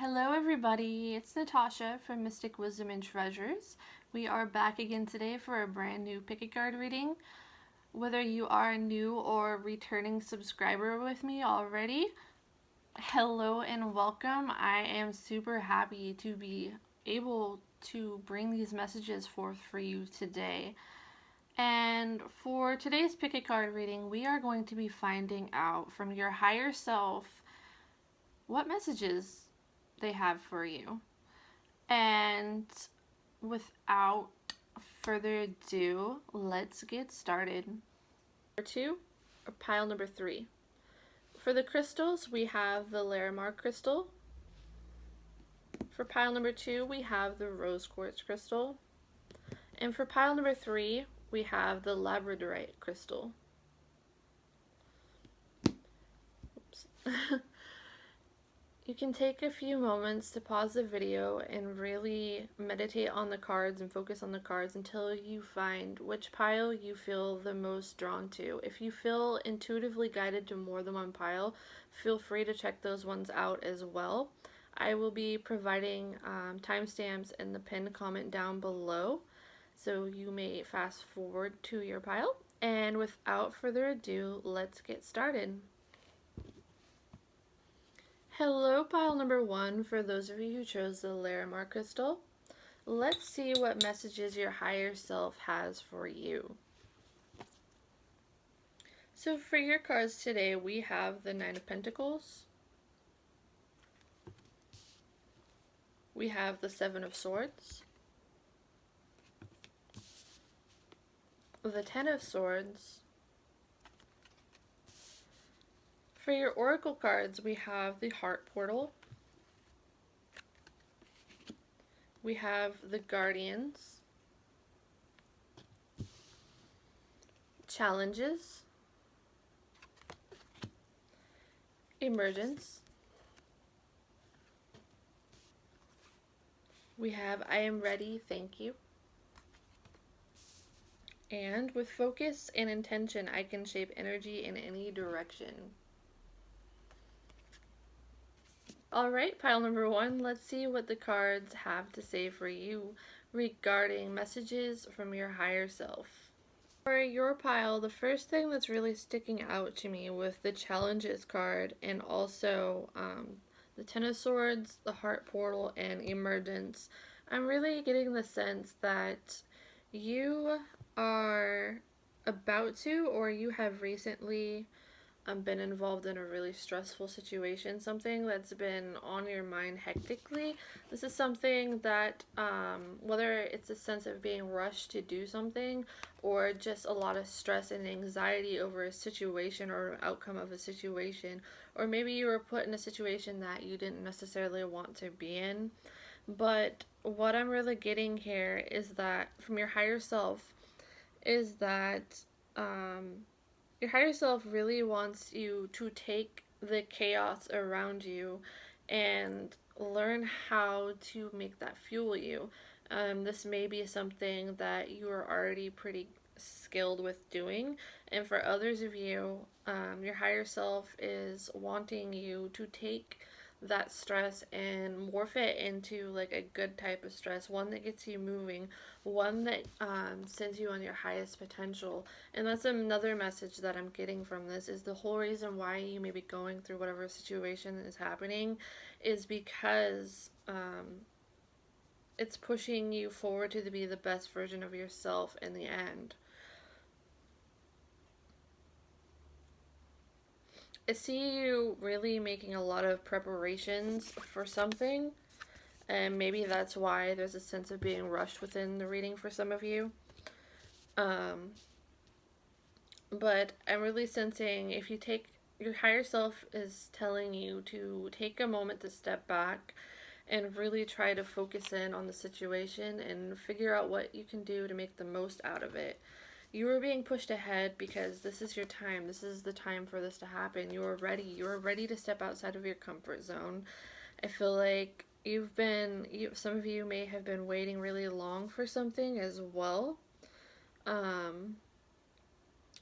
Hello everybody, it's Natasha from Mystic Wisdom and Treasures. We are back again today for a brand new pick a card reading. Whether you are a new or returning subscriber with me already, hello and welcome. I am super happy to be able to bring these messages forth for you today. And for today's pick a card reading, we are going to be finding out from your higher self what messages they have for you. And without further ado, let's get started. Number 2, or pile number 3. For the crystals, we have the Larimar crystal. For pile number 2, we have the rose quartz crystal. And for pile number 3, we have the Labradorite crystal. Oops. You can take a few moments to pause the video and really meditate on the cards and focus on the cards until you find which pile you feel the most drawn to. If you feel intuitively guided to more than one pile, feel free to check those ones out as well. I will be providing timestamps in the pinned comment down below, so you may fast forward to your pile. And without further ado, let's get started. Hello, pile number 1, for those of you who chose the Larimar crystal. Let's see what messages your higher self has for you. So for your cards today, we have the 9 of Pentacles. We have the 7 of Swords. The 10 of Swords. For your oracle cards, we have the Heart Portal. We have the Guardians. Challenges. Emergence. We have I am ready, thank you. And with focus and intention, I can shape energy in any direction. Alright, pile number 1, let's see what the cards have to say for you regarding messages from your higher self. For your pile, the first thing that's really sticking out to me with the Challenges card and also the 10 of Swords, the Heart Portal, and Emergence, I'm really getting the sense that you are about to, or you have recently been involved in a really stressful situation, something that's been on your mind hectically. This is something that, whether it's a sense of being rushed to do something or just a lot of stress and anxiety over a situation or an outcome of a situation, or maybe you were put in a situation that you didn't necessarily want to be in. But what I'm really getting here is that from your higher self is that your higher self really wants you to take the chaos around you and learn how to make that fuel you. This may be something that you are already pretty skilled with doing, and for others of you, your higher self is wanting you to take that stress and morph it into like a good type of stress, one that gets you moving, one that sends you on your highest potential. And that's another message that I'm getting from this, is the whole reason why you may be going through whatever situation is happening is because it's pushing you forward to be the best version of yourself in the end. I see you really making a lot of preparations for something, and maybe that's why there's a sense of being rushed within the reading for some of you. But I'm really sensing if you take, your higher self is telling you to take a moment to step back and really try to focus in on the situation and figure out what you can do to make the most out of it. You are being pushed ahead because this is your time. This is the time for this to happen. You are ready. You are ready to step outside of your comfort zone. I feel like some of you may have been waiting really long for something as well.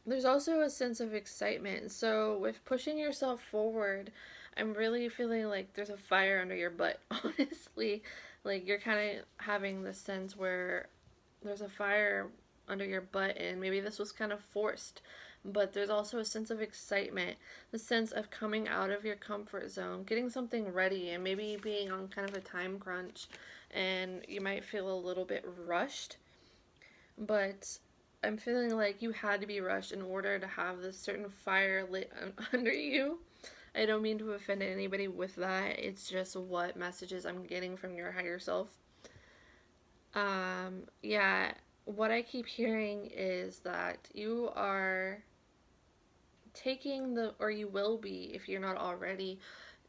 There's also a sense of excitement. So with pushing yourself forward, I'm really feeling like there's a fire under your butt, honestly. Like you're kind of having this sense where there's a fire under your butt, and maybe this was kind of forced. But there's also a sense of excitement, the sense of coming out of your comfort zone, getting something ready, and maybe being on kind of a time crunch. And you might feel a little bit rushed, but I'm feeling like you had to be rushed in order to have this certain fire lit under you. I don't mean to offend anybody with that. It's just what messages I'm getting from your higher self. Yeah, what I keep hearing is that you are taking the, or you will be if you're not already,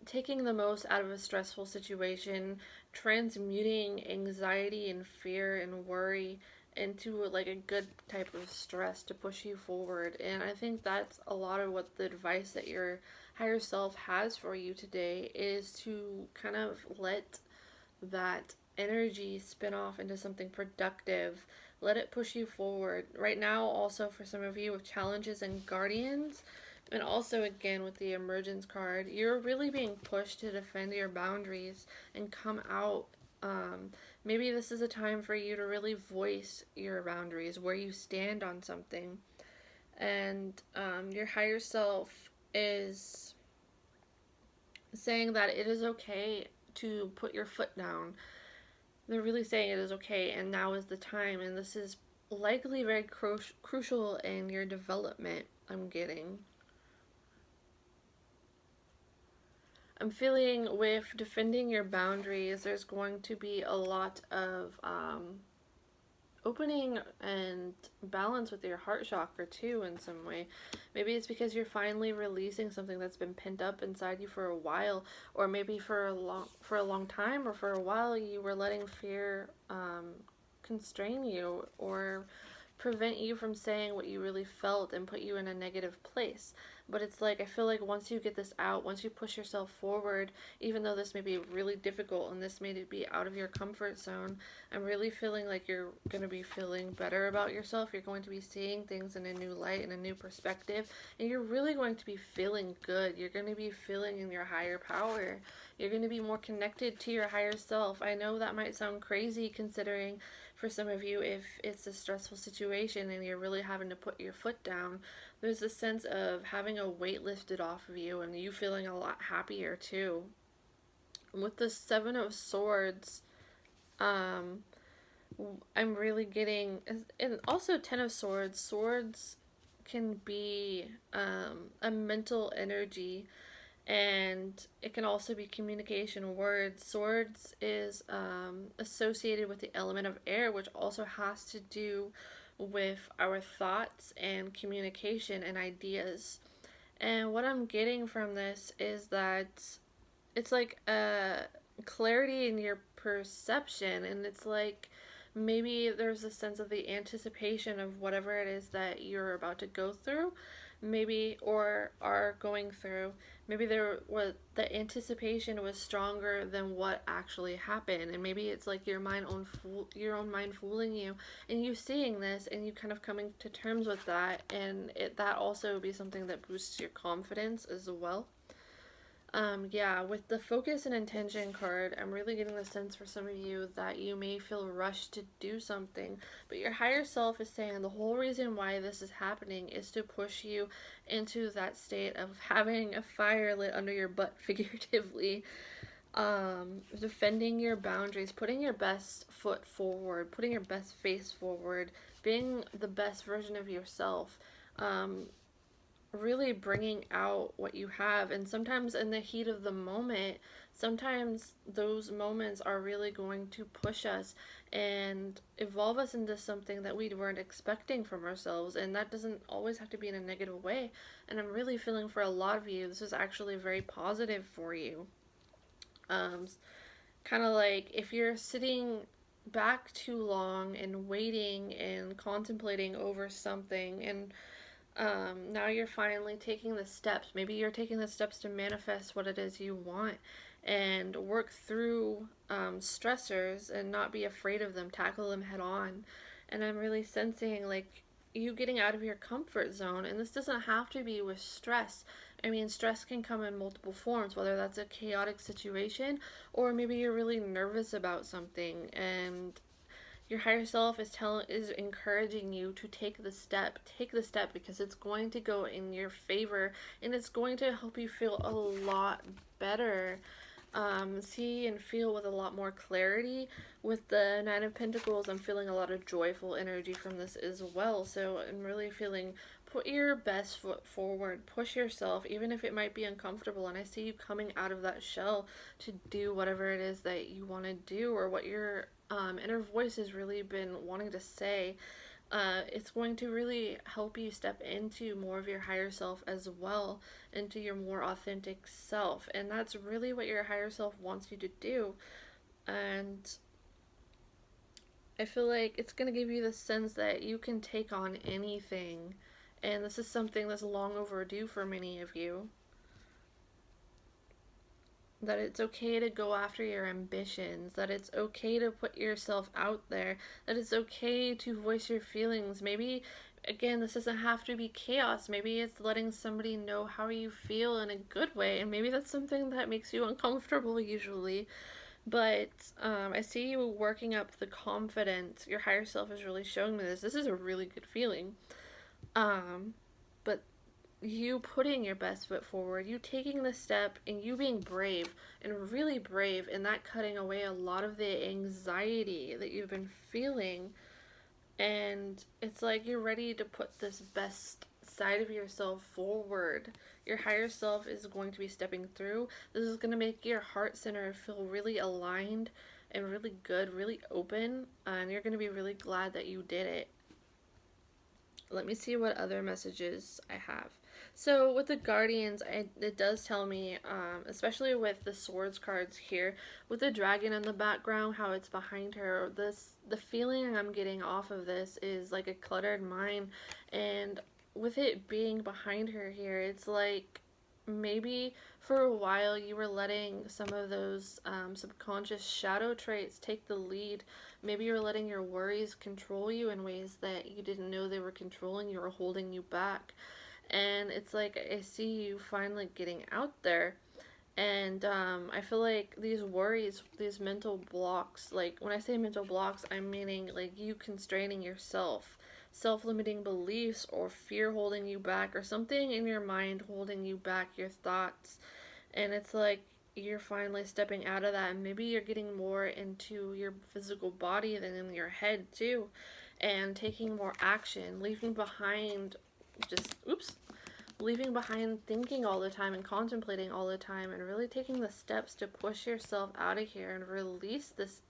taking the most out of a stressful situation, transmuting anxiety and fear and worry into like a good type of stress to push you forward. And I think that's a lot of what the advice that your higher self has for you today is to kind of let that energy spin off into something productive. Let it push you forward. Right now, also for some of you with challenges and guardians, and also again with the emergence card, you're really being pushed to defend your boundaries and come out. Maybe this is a time for you to really voice your boundaries, where you stand on something. And your higher self is saying that it is okay to put your foot down. They're really saying it is okay, and now is the time, and this is likely very crucial in your development. I'm feeling with defending your boundaries, there's going to be a lot of opening and balance with your heart chakra too in some way. Maybe it's because you're finally releasing something that's been pent up inside you for a while, or maybe for a long time, or for a while you were letting fear constrain you or prevent you from saying what you really felt and put you in a negative place. But it's like, I feel like once you get this out, once you push yourself forward, even though this may be really difficult and this may be out of your comfort zone, I'm really feeling like you're going to be feeling better about yourself. You're going to be seeing things in a new light and a new perspective, and you're really going to be feeling good. You're going to be feeling in your higher power. You're going to be more connected to your higher self. I know that might sound crazy considering for some of you, if it's a stressful situation and you're really having to put your foot down, there's a sense of having a weight lifted off of you and you feeling a lot happier too. With the Seven of Swords, um, I'm really getting, and also Ten of Swords. Swords can be a mental energy, and it can also be communication words. Swords is associated with the element of air, which also has to do with our thoughts and communication and ideas. And what I'm getting from this is that it's like a clarity in your perception, and it's like maybe there's a sense of the anticipation of whatever it is that you're about to go through, maybe, or are going through. Maybe there was the anticipation was stronger than what actually happened, and maybe it's like your own mind fooling you, and you seeing this and you kind of coming to terms with that, and that also would be something that boosts your confidence as well. Yeah, with the focus and intention card, I'm really getting the sense for some of you that you may feel rushed to do something, but your higher self is saying the whole reason why this is happening is to push you into that state of having a fire lit under your butt, figuratively. Defending your boundaries, putting your best foot forward, putting your best face forward, being the best version of yourself. Really bringing out what you have. And sometimes in the heat of the moment, sometimes those moments are really going to push us and evolve us into something that we weren't expecting from ourselves, and that doesn't always have to be in a negative way. And I'm really feeling for a lot of you this is actually very positive for you. Kind of like if you're sitting back too long and waiting and contemplating over something, and now you're finally taking the steps. Maybe you're taking the steps to manifest what it is you want and work through stressors and not be afraid of them, tackle them head on. And I'm really sensing like you getting out of your comfort zone, and this doesn't have to be with stress. I mean, stress can come in multiple forms, whether that's a chaotic situation or maybe you're really nervous about something and your higher self is encouraging you to take the step. Take the step because it's going to go in your favor and it's going to help you feel a lot better. See and feel with a lot more clarity. With the Nine of Pentacles, I'm feeling a lot of joyful energy from this as well. So I'm really feeling, put your best foot forward, push yourself, even if it might be uncomfortable. And I see you coming out of that shell to do whatever it is that you want to do, or what your inner voice has really been wanting to say. It's going to really help you step into more of your higher self as well, into your more authentic self. And that's really what your higher self wants you to do. And I feel like it's going to give you the sense that you can take on anything. And this is something that's long overdue for many of you. That it's okay to go after your ambitions, that it's okay to put yourself out there, that it's okay to voice your feelings. Maybe, again, this doesn't have to be chaos. Maybe it's letting somebody know how you feel in a good way, and maybe that's something that makes you uncomfortable usually. But I see you working up the confidence. Your higher self is really showing me this. This is a really good feeling. But you putting your best foot forward, you taking the step, and you being brave and really brave, and that cutting away a lot of the anxiety that you've been feeling. And it's like you're ready to put this best side of yourself forward. Your higher self is going to be stepping through. This is going to make your heart center feel really aligned and really good, really open, and you're going to be really glad that you did it. Let me see what other messages I have. So with the Guardians, it does tell me, especially with the Swords cards here, with the dragon in the background, how it's behind her, the feeling I'm getting off of this is like a cluttered mind. And with it being behind her here, it's like maybe for a while you were letting some of those subconscious shadow traits take the lead. Maybe you're letting your worries control you in ways that you didn't know they were controlling you or holding you back. And it's like I see you finally getting out there. And I feel like these worries, these mental blocks, like when I say mental blocks, I'm meaning like you constraining yourself, self-limiting beliefs or fear holding you back, or something in your mind holding you back, your thoughts. And it's like you're finally stepping out of that, and maybe you're getting more into your physical body than in your head too, and taking more action, leaving behind just leaving behind thinking all the time and contemplating all the time, and really taking the steps to push yourself out of here and release this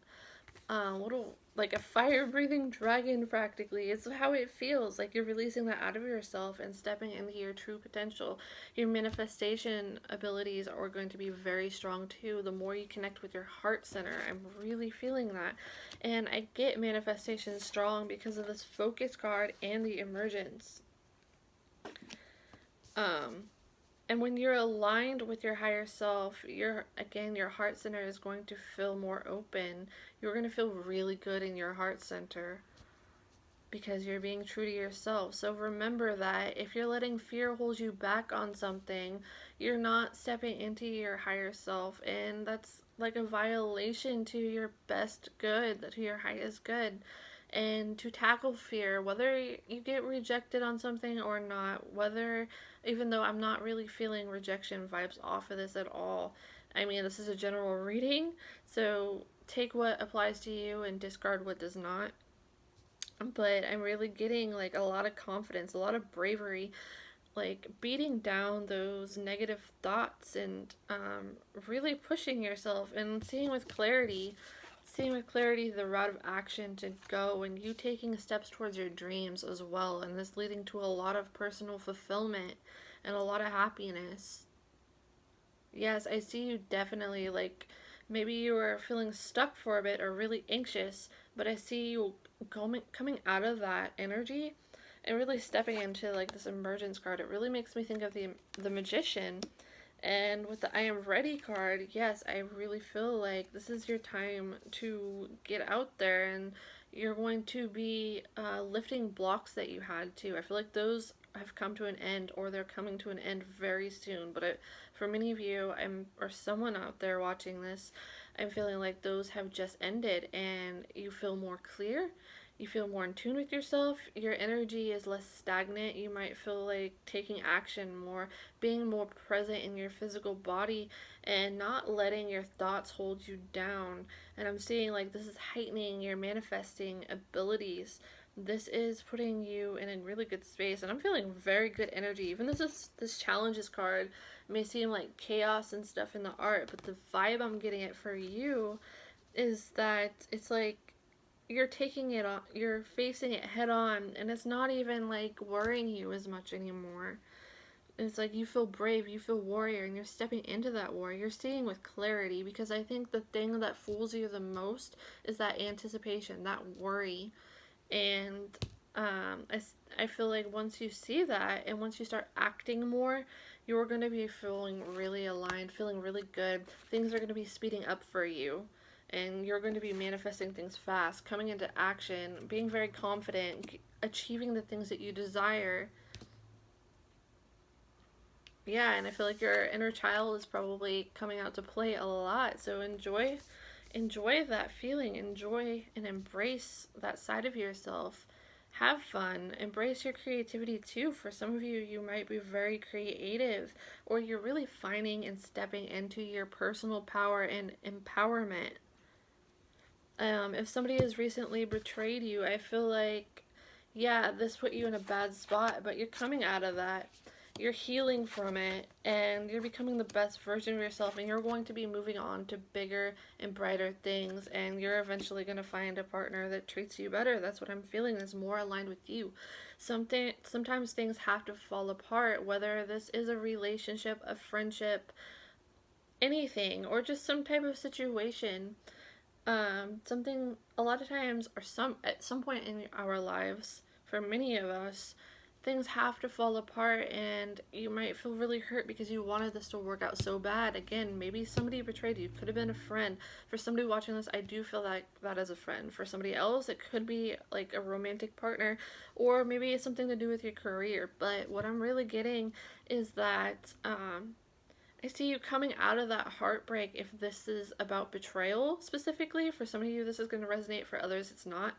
little, like a fire breathing dragon practically. It's how it feels, like you're releasing that out of yourself and stepping into your true potential. Your manifestation abilities are going to be very strong too, the more you connect with your heart center. I'm really feeling that. And I get manifestation strong because of this focus card and the emergence. And when you're aligned with your higher self, your heart center is going to feel more open. You're going to feel really good in your heart center because you're being true to yourself. So remember that if you're letting fear hold you back on something, you're not stepping into your higher self, and that's like a violation to your best good, to your highest good. And to tackle fear, whether you get rejected on something or not, whether, even though I'm not really feeling rejection vibes off of this at all. I mean, this is a general reading, so take what applies to you and discard what does not. But I'm really getting like a lot of confidence, a lot of bravery, like beating down those negative thoughts, and really pushing yourself and seeing with clarity the route of action to go, and you taking steps towards your dreams as well, and this leading to a lot of personal fulfillment and a lot of happiness. Yes, I see you definitely, like maybe you were feeling stuck for a bit or really anxious, but I see you coming out of that energy and really stepping into like this emergence card. It really makes me think of the Magician. And with the I am ready card, yes, I really feel like this is your time to get out there, and You're going to be lifting blocks that you had to. I feel like those have come to an end, or they're coming to an end very soon. But for many of you, or someone out there watching this, I'm feeling like those have just ended, and you feel more clear. You feel more in tune with yourself. Your energy is less stagnant. You might feel like taking action more, being more present in your physical body, and not letting your thoughts hold you down. And I'm seeing like this is heightening your manifesting abilities. This is putting you in a really good space, and I'm feeling very good energy. Even this challenges card may seem like chaos and stuff in the art, but the vibe I'm getting it for you is that it's like you're taking it on, you're facing it head on, and it's not even like worrying you as much anymore. It's like you feel brave, you feel warrior, and you're stepping into that war. You're seeing with clarity, because I think the thing that fools you the most is that anticipation, that worry. And I feel like once you see that and once you start acting more, you're going to be feeling really aligned, feeling really good. Things are going to be speeding up for you. And you're going to be manifesting things fast, coming into action, being very confident, achieving the things that you desire. Yeah, and I feel like your inner child is probably coming out to play a lot. So enjoy that feeling. Enjoy and embrace that side of yourself. Have fun. Embrace your creativity too. For some of you, you might be very creative, or you're really finding and stepping into your personal power and empowerment. If somebody has recently betrayed you, I feel like, yeah, this put you in a bad spot, but you're coming out of that. You're healing from it, and you're becoming the best version of yourself, and you're going to be moving on to bigger and brighter things, and you're eventually going to find a partner that treats you better. That's what I'm feeling, is more aligned with you. Sometimes things have to fall apart, whether this is a relationship, a friendship, anything, or just some type of situation. Something a lot of times, or at some point in our lives, for many of us, things have to fall apart, and you might feel really hurt because you wanted this to work out so bad. Again, maybe somebody betrayed you. Could have been a friend. For somebody watching this, I do feel like that as a friend. For somebody else, it could be like a romantic partner, or maybe it's something to do with your career. But what I'm really getting is that I see you coming out of that heartbreak. If this is about betrayal specifically, for some of you this is going to resonate, for others it's not.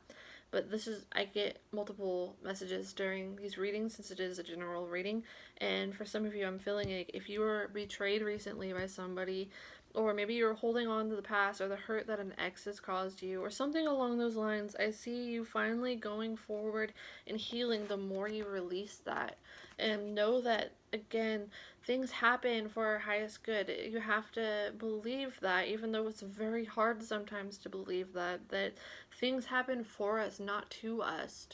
But I get multiple messages during these readings, since it is a general reading. And for some of you, I'm feeling like if you were betrayed recently by somebody, or maybe you're holding on to the past or the hurt that an ex has caused you, or something along those lines, I see you finally going forward and healing the more you release that. And know that, again, things happen for our highest good. You have to believe that, even though it's very hard sometimes to believe that things happen for us, not to us.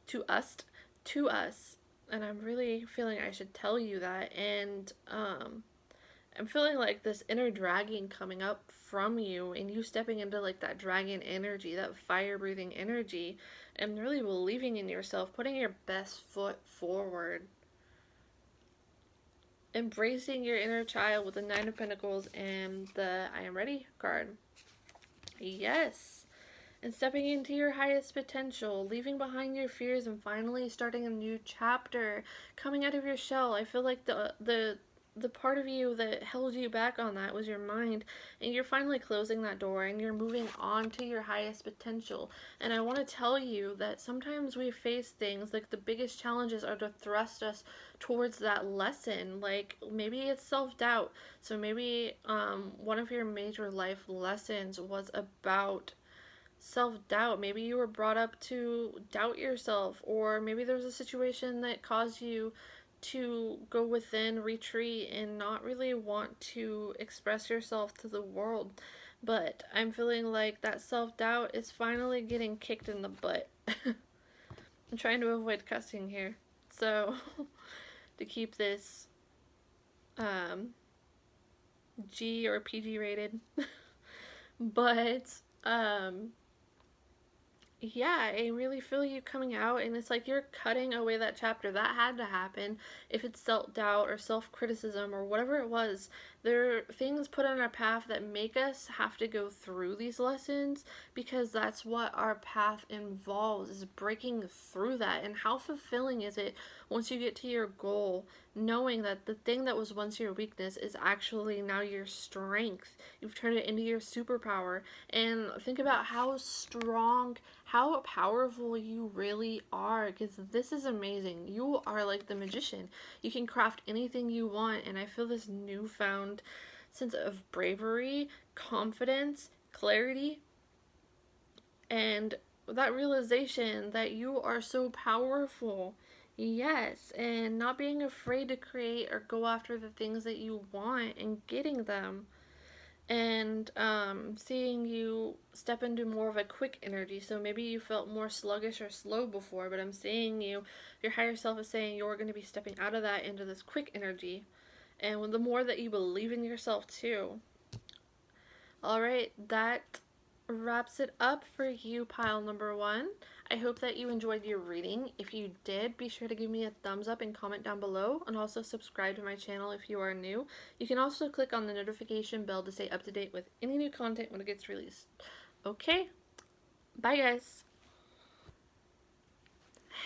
To us. To us. And I'm really feeling I should tell you that. And I'm feeling like this inner dragon coming up from you, and you stepping into like that dragon energy, that fire breathing energy, and really believing in yourself, putting your best foot forward. Embracing your inner child with the Nine of Pentacles and the I am ready card. Yes. And stepping into your highest potential, leaving behind your fears, and finally starting a new chapter, coming out of your shell. I feel like the part of you that held you back on that was your mind, and you're finally closing that door, and you're moving on to your highest potential. And I want to tell you that sometimes we face things like the biggest challenges are to thrust us towards that lesson. Like maybe it's self-doubt. So maybe one of your major life lessons was about self-doubt. Maybe you were brought up to doubt yourself, or maybe there was a situation that caused you to go within, retreat, and not really want to express yourself to the world. But I'm feeling like that self-doubt is finally getting kicked in the butt. I'm trying to avoid cussing here, so to keep this G or PG rated. But yeah, I really feel you coming out, and it's like you're cutting away that chapter. That had to happen. If it's self-doubt or self-criticism or whatever it was, There are things put on our path that make us have to go through these lessons, because that's what our path involves, is breaking through that. And how fulfilling is it once you get to your goal, knowing that the thing that was once your weakness is actually now your strength. You've turned it into your superpower. And think about how strong, how powerful you really are, because this is amazing. You are like the magician. You can craft anything you want, and I feel this newfound sense of bravery, confidence, clarity, and that realization that you are so powerful. Yes, and not being afraid to create or go after the things that you want and getting them. And seeing you step into more of a quick energy. So maybe you felt more sluggish or slow before, but I'm seeing you, your higher self is saying you're going to be stepping out of that into this quick energy. And the more that you believe in yourself too. All right, that wraps it up for you, pile number one. I hope that you enjoyed your reading. If you did, be sure to give me a thumbs up and comment down below, and also subscribe to my channel if you are new. You can also click on the notification bell to stay up to date with any new content when it gets released. Okay, bye guys.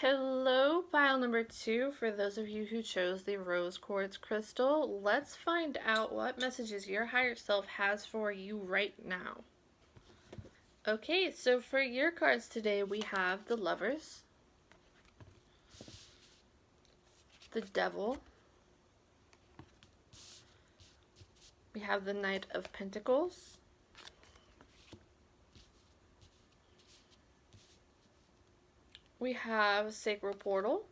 Hello, pile number two. For those of you who chose the rose quartz crystal, let's find out what messages your higher self has for you right now. Okay, so for your cards today, we have the Lovers, the Devil, we have the Knight of Pentacles, we have Sacred Portal,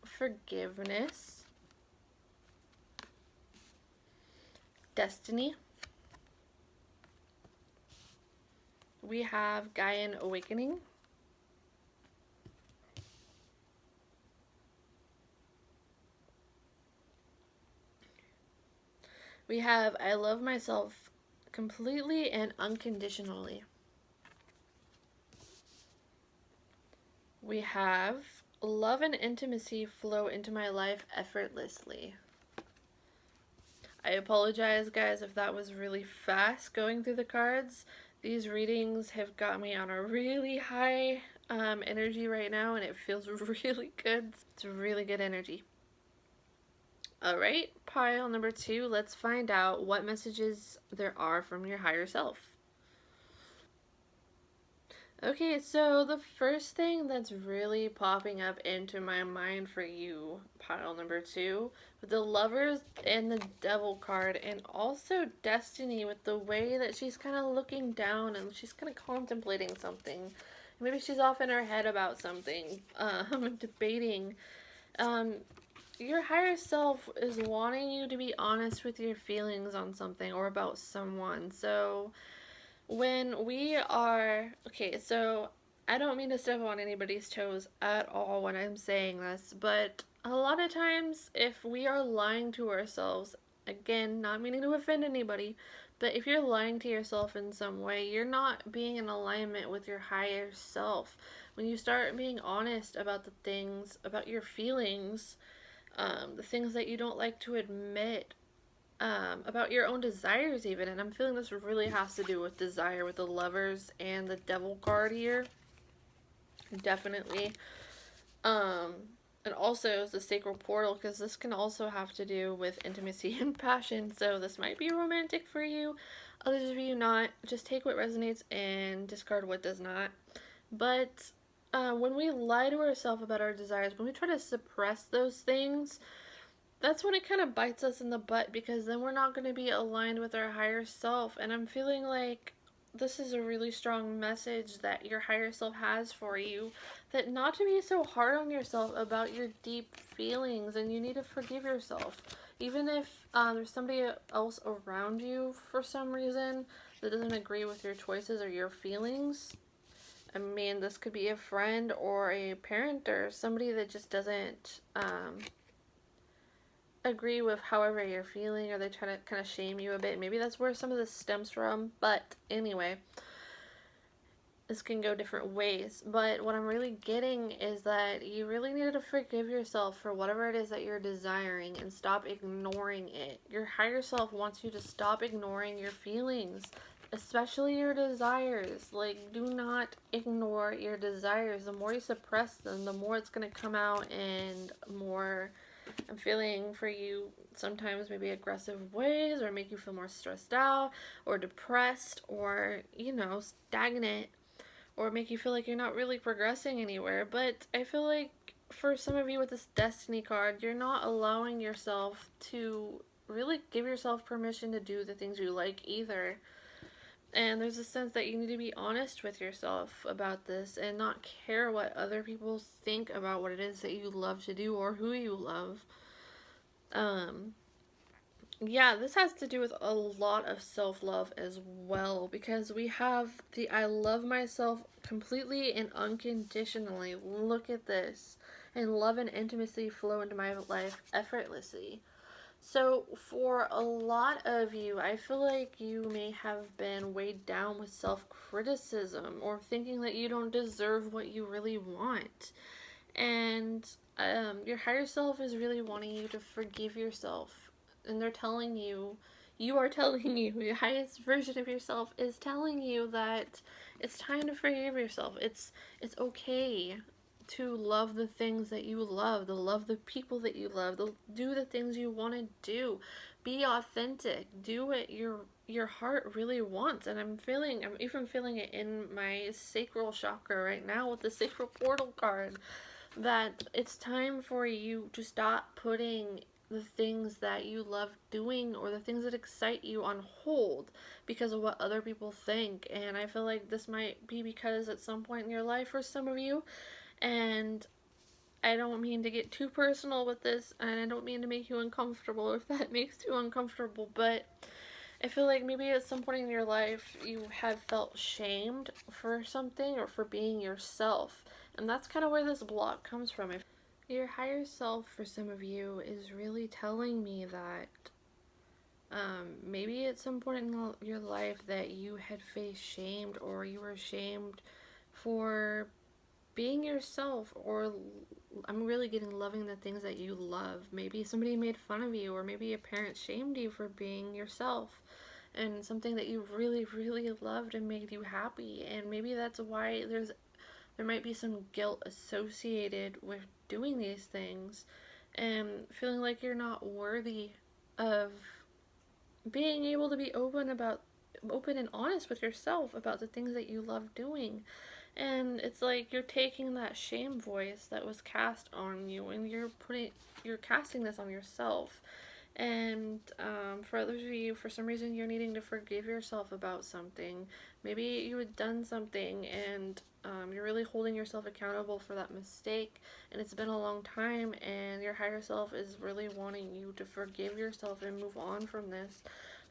Forgiveness, Destiny, we have Gaian Awakening, we have I love myself completely and unconditionally, we have love and intimacy flow into my life effortlessly. I apologize, guys, if that was really fast going through the cards. These readings have got me on a really high energy right now, and it feels really good. It's really good energy. Alright, pile number two, let's find out what messages there are from your higher self. Okay, so the first thing that's really popping up into my mind for you, pile number two, with the Lovers and the Devil card, and also Destiny, with the way that she's kind of looking down and she's kind of contemplating something. Maybe she's off in her head about something, debating. Your higher self is wanting you to be honest with your feelings on something or about someone. So when we are, okay, so I don't mean to step on anybody's toes at all when I'm saying this, but a lot of times if we are lying to ourselves, again, not meaning to offend anybody, but if you're lying to yourself in some way, you're not being in alignment with your higher self. When you start being honest about the things, about your feelings, the things that you don't like to admit, about your own desires even, and I'm feeling this really has to do with desire with the Lovers and the Devil card here. Definitely. And also the Sacred Portal, because this can also have to do with intimacy and passion, so this might be romantic for you, others of you not. Just take what resonates and discard what does not. But when we lie to ourselves about our desires, when we try to suppress those things, that's when it kind of bites us in the butt, because then we're not going to be aligned with our higher self. And I'm feeling like this is a really strong message that your higher self has for you, that not to be so hard on yourself about your deep feelings, and you need to forgive yourself. Even if there's somebody else around you for some reason that doesn't agree with your choices or your feelings. I mean, this could be a friend or a parent or somebody that just doesn't agree with however you're feeling, or they try to kind of shame you a bit. Maybe that's where some of this stems from, but anyway, this can go different ways, but what I'm really getting is that you really need to forgive yourself for whatever it is that you're desiring and stop ignoring it. Your higher self wants you to stop ignoring your feelings, especially your desires. Like, do not ignore your desires. The more you suppress them, the more it's going to come out, and more I'm feeling for you sometimes maybe aggressive ways, or make you feel more stressed out or depressed or, stagnant, or make you feel like you're not really progressing anywhere. But I feel like for some of you with this destiny card, you're not allowing yourself to really give yourself permission to do the things you like either. And there's a sense that you need to be honest with yourself about this and not care what other people think about what it is that you love to do or who you love. Um, yeah, this has to do with a lot of self love as well, because we have the I love myself completely and unconditionally. Look at this. And love and intimacy flow into my life effortlessly. So, for a lot of you, I feel like you may have been weighed down with self criticism or thinking that you don't deserve what you really want. And your higher self is really wanting you to forgive yourself. And they're telling you, you are telling you, the highest version of yourself is telling you that it's time to forgive yourself. It's okay to love the things that you love, to love the people that you love, to do the things you want to do. Be authentic. Do what your heart really wants. And I'm even feeling it in my sacral chakra right now with the sacral portal card, that it's time for you to stop putting the things that you love doing or the things that excite you on hold because of what other people think. And I feel like this might be because at some point in your life for some of you, and I don't mean to get too personal with this, and I don't mean to make you uncomfortable if that makes you uncomfortable, but I feel like maybe at some point in your life you have felt shamed for something or for being yourself. And that's kind of where this block comes from. Your higher self, for some of you, is really telling me that maybe at some point in your life that you had faced shamed, or you were shamed for being yourself, or I'm really getting loving the things that you love. Maybe somebody made fun of you, or maybe your parents shamed you for being yourself and something that you really, really loved and made you happy. And maybe that's why there might be some guilt associated with doing these things and feeling like you're not worthy of being able to be open and honest with yourself about the things that you love doing. And it's like you're taking that shame voice that was cast on you, and you're casting this on yourself. And for others of you, for some reason, you're needing to forgive yourself about something. Maybe you had done something, and you're really holding yourself accountable for that mistake, and it's been a long time, and your higher self is really wanting you to forgive yourself and move on from this.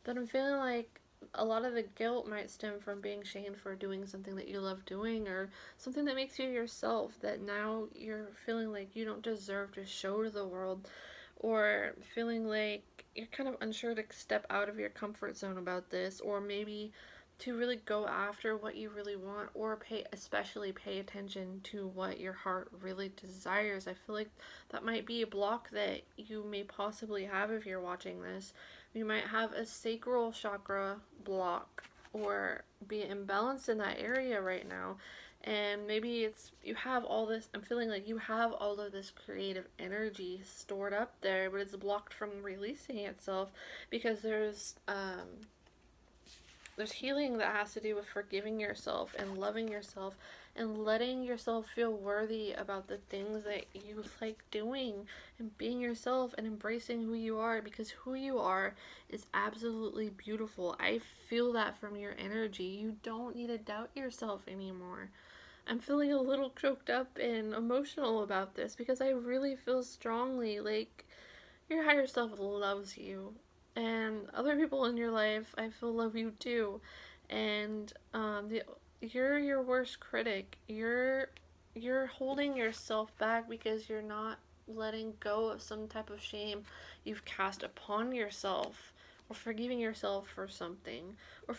But I'm feeling like a lot of the guilt might stem from being shamed for doing something that you love doing, or something that makes you yourself, that now you're feeling like you don't deserve to show to the world, or feeling like you're kind of unsure to step out of your comfort zone about this, or maybe to really go after what you really want, or especially pay attention to what your heart really desires. I feel like that might be a block that you may possibly have if you're watching this. You might have a sacral chakra block or be imbalanced in that area right now. And maybe it's you have all this, I'm feeling like you have all of this creative energy stored up there, but it's blocked from releasing itself because there's healing that has to do with forgiving yourself and loving yourself and letting yourself feel worthy about the things that you like doing, and being yourself and embracing who you are, because who you are is absolutely beautiful. I feel that from your energy. You don't need to doubt yourself anymore. I'm feeling a little choked up and emotional about this because I really feel strongly like your higher self loves you, and other people in your life I feel love you too. And you're your worst critic. You're holding yourself back because you're not letting go of some type of shame you've cast upon yourself, or forgiving yourself for something, or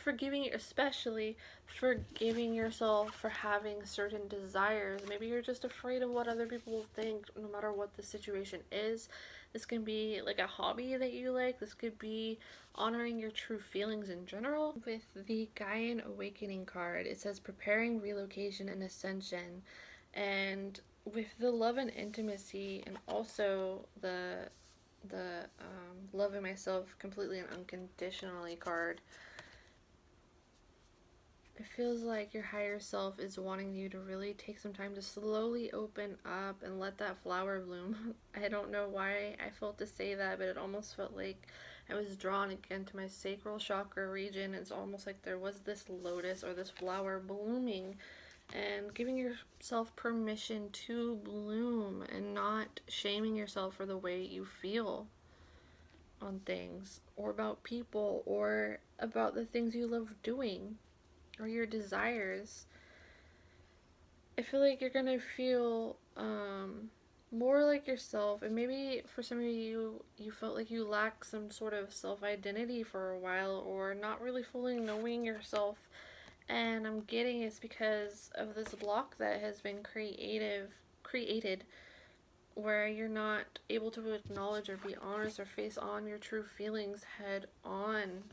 especially forgiving yourself for having certain desires. Maybe you're just afraid of what other people will think, no matter what the situation is. This can be like a hobby that you like. This could be honoring your true feelings in general. With the Gaian Awakening card, it says preparing relocation and ascension. And with the love and intimacy, and also the loving myself completely and unconditionally card, it feels like your higher self is wanting you to really take some time to slowly open up and let that flower bloom. I don't know why I felt to say that, but it almost felt like I was drawn again to my sacral chakra region. It's almost like there was this lotus or this flower blooming, and giving yourself permission to bloom and not shaming yourself for the way you feel on things, or about people, or about the things you love doing, or your desires. I feel like you're gonna feel more like yourself, and maybe for some of you, you felt like you lacked some sort of self-identity for a while, or not really fully knowing yourself. And I'm getting it's because of this block that has been created, where you're not able to acknowledge or be honest or face on your true feelings head on.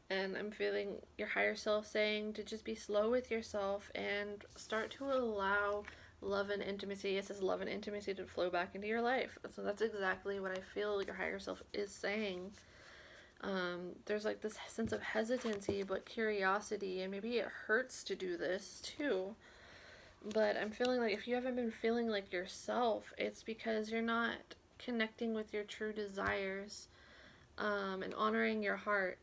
And I'm feeling your higher self saying to just be slow with yourself and start to allow love and intimacy. It says love and intimacy to flow back into your life. So that's exactly what I feel your higher self is saying. There's like this sense of hesitancy but curiosity, and maybe it hurts to do this too. But I'm feeling like if you haven't been feeling like yourself, it's because you're not connecting with your true desires, and honoring your heart.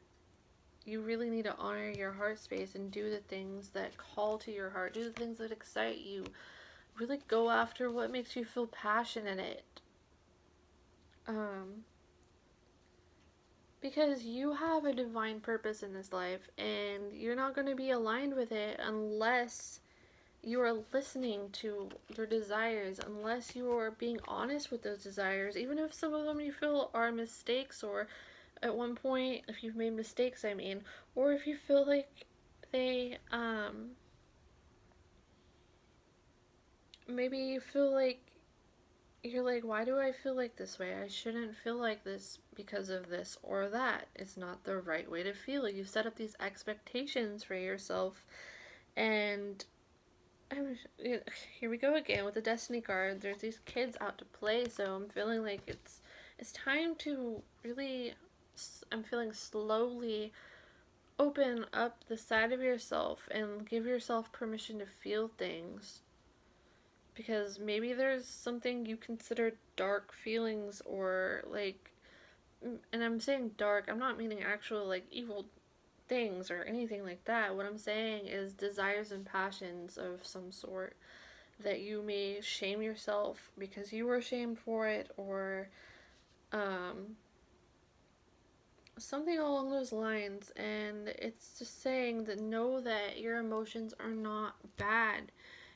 You really need to honor your heart space and do the things that call to your heart. Do the things that excite you. Really go after what makes you feel passionate in it. Because you have a divine purpose in this life, and you're not going to be aligned with it unless you are listening to your desires, unless you are being honest with those desires, even if some of them you feel are mistakes, or at one point, if you've made mistakes, I mean, or if you feel like they, maybe you feel like you're like, why do I feel like this way? I shouldn't feel like this because of this or that. It's not the right way to feel. You set up these expectations for yourself, and here we go again with the Destiny card. There's these kids out to play, so I'm feeling like it's time to really, I'm feeling slowly open up the side of yourself and give yourself permission to feel things. Because maybe there's something you consider dark feelings, or like, and I'm saying dark, I'm not meaning actual like evil things or anything like that. What I'm saying is desires and passions of some sort that you may shame yourself because you were shamed for it, or something along those lines. And it's just saying that know that your emotions are not bad.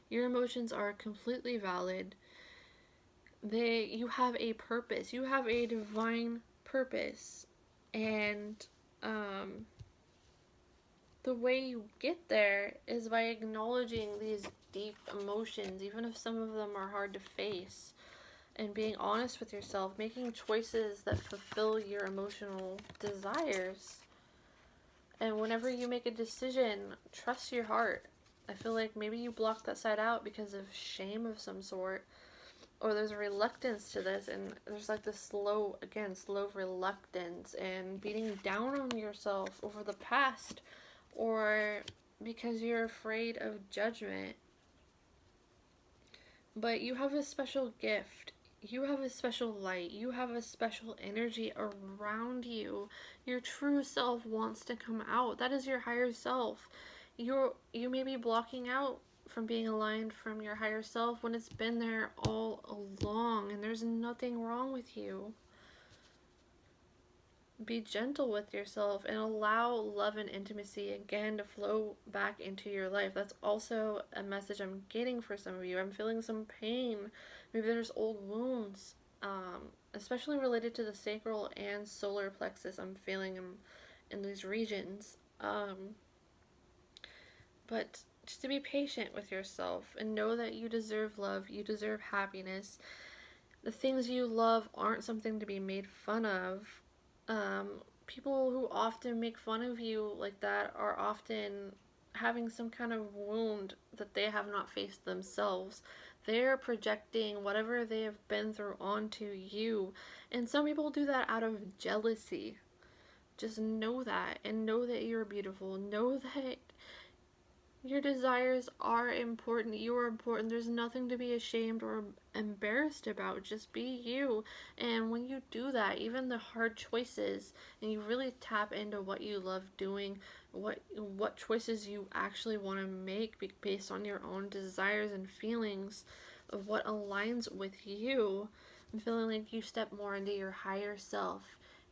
Your emotions are completely valid. You have a purpose. You have a divine purpose. And the way you get there is by acknowledging these deep emotions, even if some of them are hard to face, and being honest with yourself, making choices that fulfill your emotional desires. And whenever you make a decision, trust your heart. I feel like maybe you blocked that side out because of shame of some sort, or there's a reluctance to this, and there's like this slow reluctance and beating down on yourself over the past, or because you're afraid of judgment. But you have a special gift. You have a special light. You have a special energy around you. Your true self wants to come out. That is your higher self. You may be blocking out from being aligned from your higher self when it's been there all along, and there's nothing wrong with you. Be gentle with yourself and allow love and intimacy again to flow back into your life. That's also a message I'm getting for some of you. I'm feeling some pain. Maybe there's old wounds especially related to the sacral and solar plexus. I'm feeling in these regions. But just to be patient with yourself and know that you deserve love, you deserve happiness. The things you love aren't something to be made fun of. People who often make fun of you like that are often having some kind of wound that they have not faced themselves. They're projecting whatever they have been through onto you. And some people do that out of jealousy. Just know that, and know that you're beautiful. Know that your desires are important. You are important. There's nothing to be ashamed or embarrassed about. Just be you. And when you do that, even the hard choices, and you really tap into what you love doing, what choices you actually want to make based on your own desires and feelings of what aligns with you, I'm feeling like you step more into your higher self,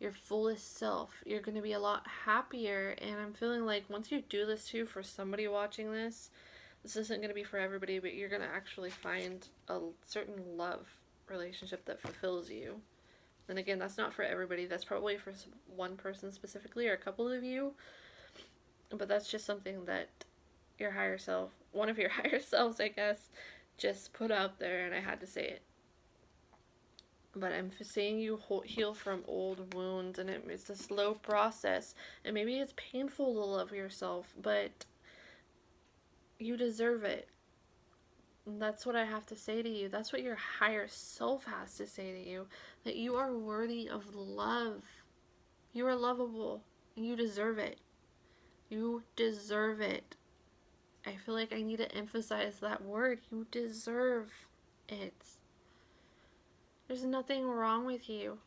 your fullest self. You're going to be a lot happier. And I'm feeling like once you do this too, for somebody watching this isn't going to be for everybody, but you're going to actually find a certain love relationship that fulfills you. And again, that's not for everybody. That's probably for one person specifically, or a couple of you. But that's just something that your higher self, one of your higher selves, I guess, just put out there, and I had to say it. But I'm seeing you heal from old wounds, and it's a slow process, and maybe it's painful to love yourself, but you deserve it. And that's what I have to say to you. That's what your higher self has to say to you, that you are worthy of love. You are lovable, and you deserve it. You deserve it. I feel like I need to emphasize that word. You deserve it. There's nothing wrong with you.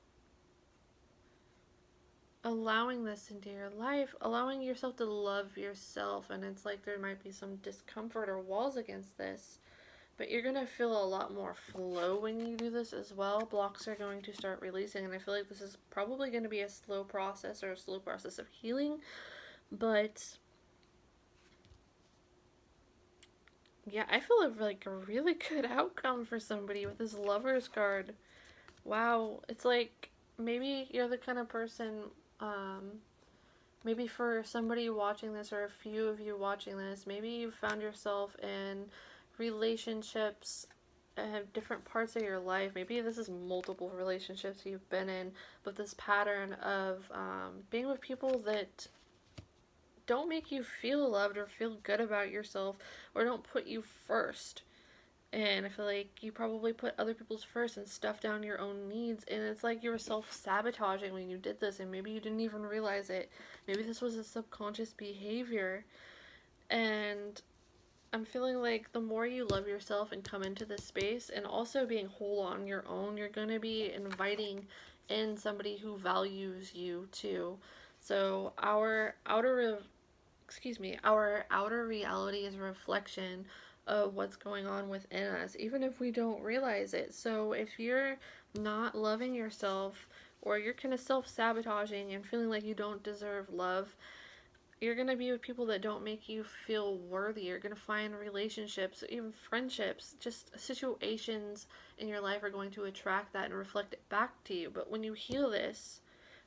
Allowing this into your life, allowing yourself to love yourself, and it's like there might be some discomfort or walls against this, but you're going to feel a lot more flow when you do this as well. Blocks are going to start releasing, and I feel like this is probably going to be a slow process, or a slow process of healing, but yeah, I feel like a really good outcome for somebody with this Lover's card. Wow, it's like maybe you're the kind of person, maybe for somebody watching this, or a few of you watching this, maybe you found yourself in relationships at different parts of your life. Maybe this is multiple relationships you've been in, but this pattern of being with people that don't make you feel loved or feel good about yourself, or don't put you first. And I feel like you probably put other people's first and stuff down your own needs. And it's like you were self-sabotaging when you did this. And maybe you didn't even realize it. Maybe this was a subconscious behavior. And I'm feeling like the more you love yourself and come into this space, and also being whole on your own, you're going to be inviting in somebody who values you too. So our outer reality is a reflection of what's going on within us, even if we don't realize it. So if you're not loving yourself, or you're kind of self-sabotaging and feeling like you don't deserve love, you're going to be with people that don't make you feel worthy. You're going to find relationships, even friendships, just situations in your life are going to attract that and reflect it back to you. But when you heal this,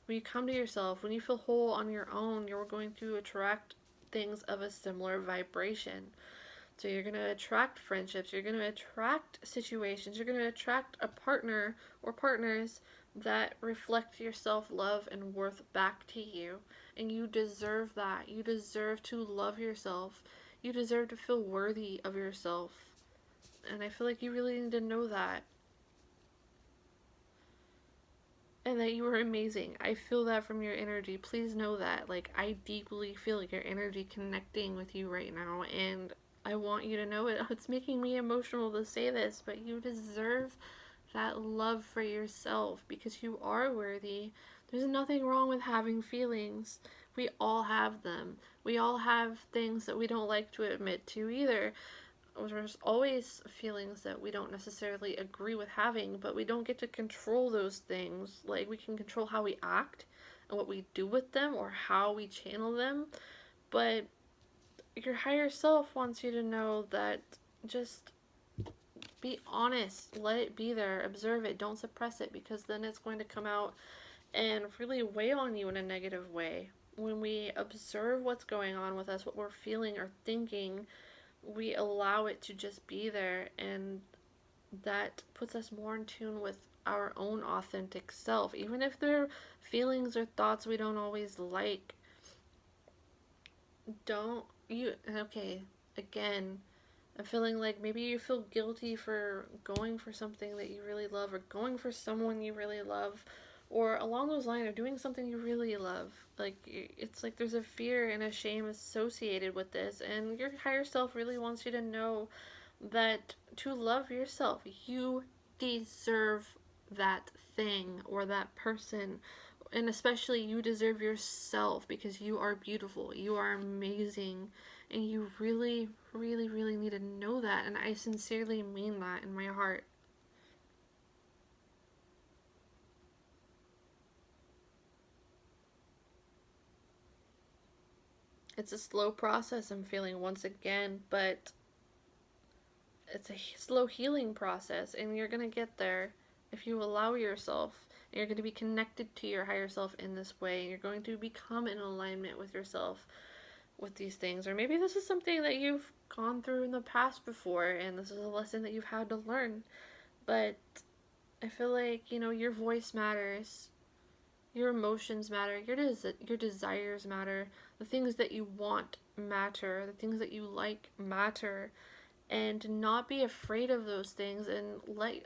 when you come to yourself, when you feel whole on your own, you're going to attract things of a similar vibration. So you're going to attract friendships, you're going to attract situations, you're going to attract a partner or partners that reflect your self-love and worth back to you. And you deserve that. You deserve to love yourself. You deserve to feel worthy of yourself. And I feel like you really need to know that. And that you are amazing. I feel that from your energy. Please know that. Like, I deeply feel like your energy connecting with you right now, and I want you to know it. It's making me emotional to say this, but you deserve that love for yourself, because you are worthy. There's nothing wrong with having feelings. We all have them. We all have things that we don't like to admit to either. There's always feelings that we don't necessarily agree with having, but we don't get to control those things. Like, we can control how we act and what we do with them, or how we channel them, but your higher self wants you to know that just Be honest. Let it be there. Observe it. Don't suppress it, because then it's going to come out and really weigh on you in a negative way. When we observe what's going on with us, what we're feeling or thinking, we allow it to just be there, and that puts us more in tune with our own authentic self. Even if they're feelings or thoughts we don't always like, don't you, okay, again, I'm feeling like maybe you feel guilty for going for something that you really love, or going for someone you really love, or along those lines, or doing something you really love. Like, it's like there's a fear and a shame associated with this, and your higher self really wants you to know that to love yourself, you deserve that thing or that person, and especially you deserve yourself, because you are beautiful, you are amazing, and you really, really, really need to know that. And I sincerely mean that in my heart. It's a slow process, I'm feeling once again, but it's a slow healing process, and you're going to get there if you allow yourself. And you're going to be connected to your higher self in this way, and you're going to become in alignment with yourself with these things. Or maybe this is something that you've gone through in the past before, and this is a lesson that you've had to learn. But I feel like, your voice matters, your emotions matter, your desires matter, the things that you want matter, the things that you like matter, and not be afraid of those things, and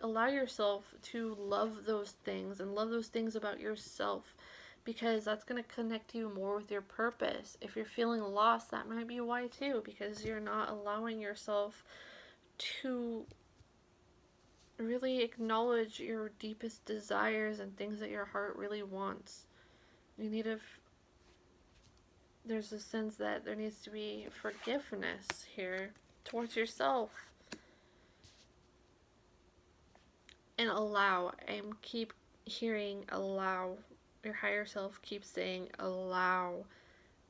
allow yourself to love those things and love those things about yourself, because that's going to connect you more with your purpose. If you're feeling lost, that might be why too, because you're not allowing yourself to really acknowledge your deepest desires and things that your heart really wants. You need to there's a sense that there needs to be forgiveness here towards yourself. And allow. I keep hearing allow. Your higher self keeps saying allow.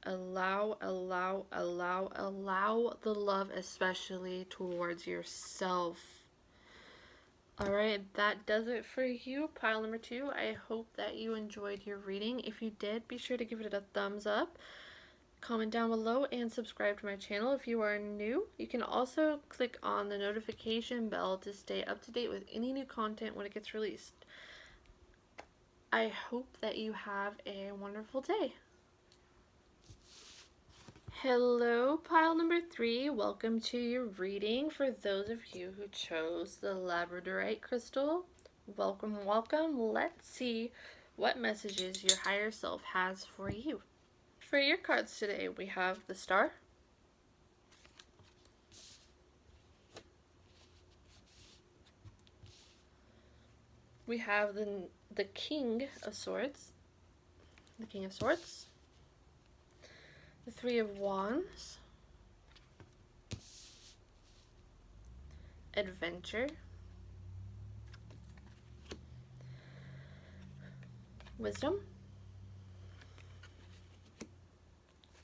Allow, allow, allow, allow the love, especially towards yourself. Alright, that does it for you, pile number 2. I hope that you enjoyed your reading. If you did, be sure to give it a thumbs up. Comment down below and subscribe to my channel if you are new. You can also click on the notification bell to stay up to date with any new content when it gets released. I hope that you have a wonderful day. Hello, pile number 3. Welcome to your reading. For those of you who chose the Labradorite crystal, welcome, welcome. Let's see what messages your higher self has for you. For your cards today, we have the Star, we have the King of Swords, the King of Swords, the Three of Wands, Adventure, Wisdom,